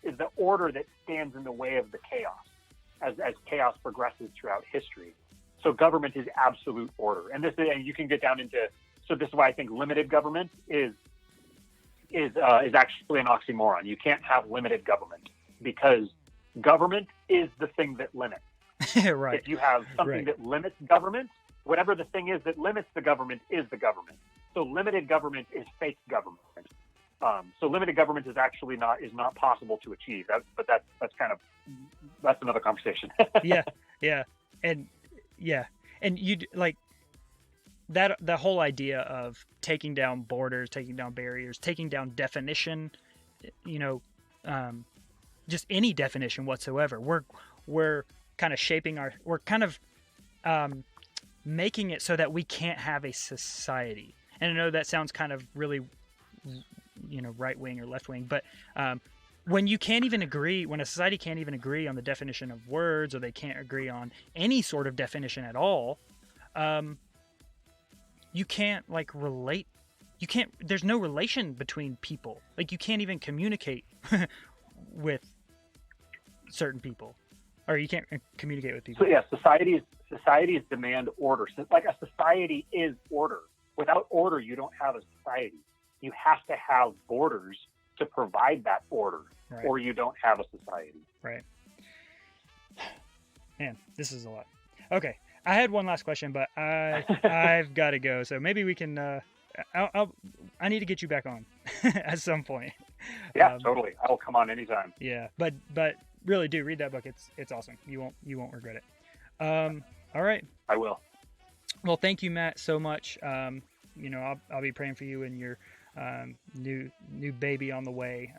is the order that stands in the way of the chaos as chaos progresses throughout history. So government is absolute order. And you can get down into, so this is why I think limited government is actually an oxymoron. You can't have limited government because government is the thing that limits. Right. If you have something that limits government, whatever the thing is that limits the government is the government. So limited government is fake government. So limited government is actually not possible to achieve. That's another conversation. And you like that the whole idea of taking down borders, taking down barriers, taking down definition, just any definition whatsoever. We're kind of we're kind of making it so that we can't have a society. And I know that sounds kind of really, right wing or left wing, but when you can't even agree, when a society can't even agree on the definition of words, or they can't agree on any sort of definition at all, you can't like relate. You can't, there's no relation between people. Like you can't even communicate with certain people, or you can't communicate with people. So yeah, societies demand order. So, like a society is order. Without order, you don't have a society. You have to have borders to provide that order, Right. or you don't have a society. Right. Man, this is a lot. Okay, I had one last question, but I've got to go. So maybe we can. I need to get you back on at some point. Yeah, totally. I'll come on anytime. Yeah, but really do read that book. It's awesome. You won't regret it. All right. I will. Well, thank you, Matt, so much. You know, I'll be praying for you and your new baby on the way.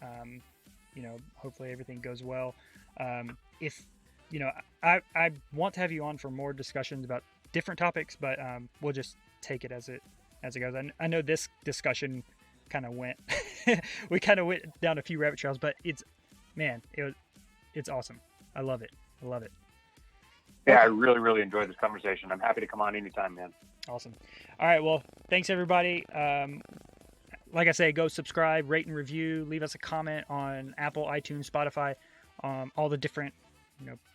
You know, hopefully everything goes well. If you know, I want to have you on for more discussions about different topics, but we'll just take it as it goes. I know this discussion kind of went, we kind of went down a few rabbit trails, but it's awesome. I love it. Yeah, I really, really enjoyed this conversation. I'm happy to come on anytime, man. Awesome. All right. Well, thanks everybody. Like I say, go subscribe, rate and review, leave us a comment on Apple, iTunes, Spotify, all the different,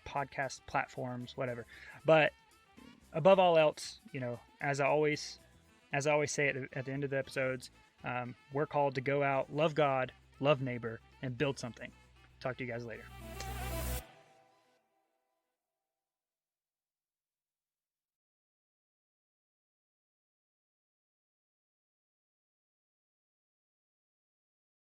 podcast platforms, whatever. But above all else, as I always say at the end of the episodes, we're called to go out, love God, love neighbor, and build something. Talk to you guys later.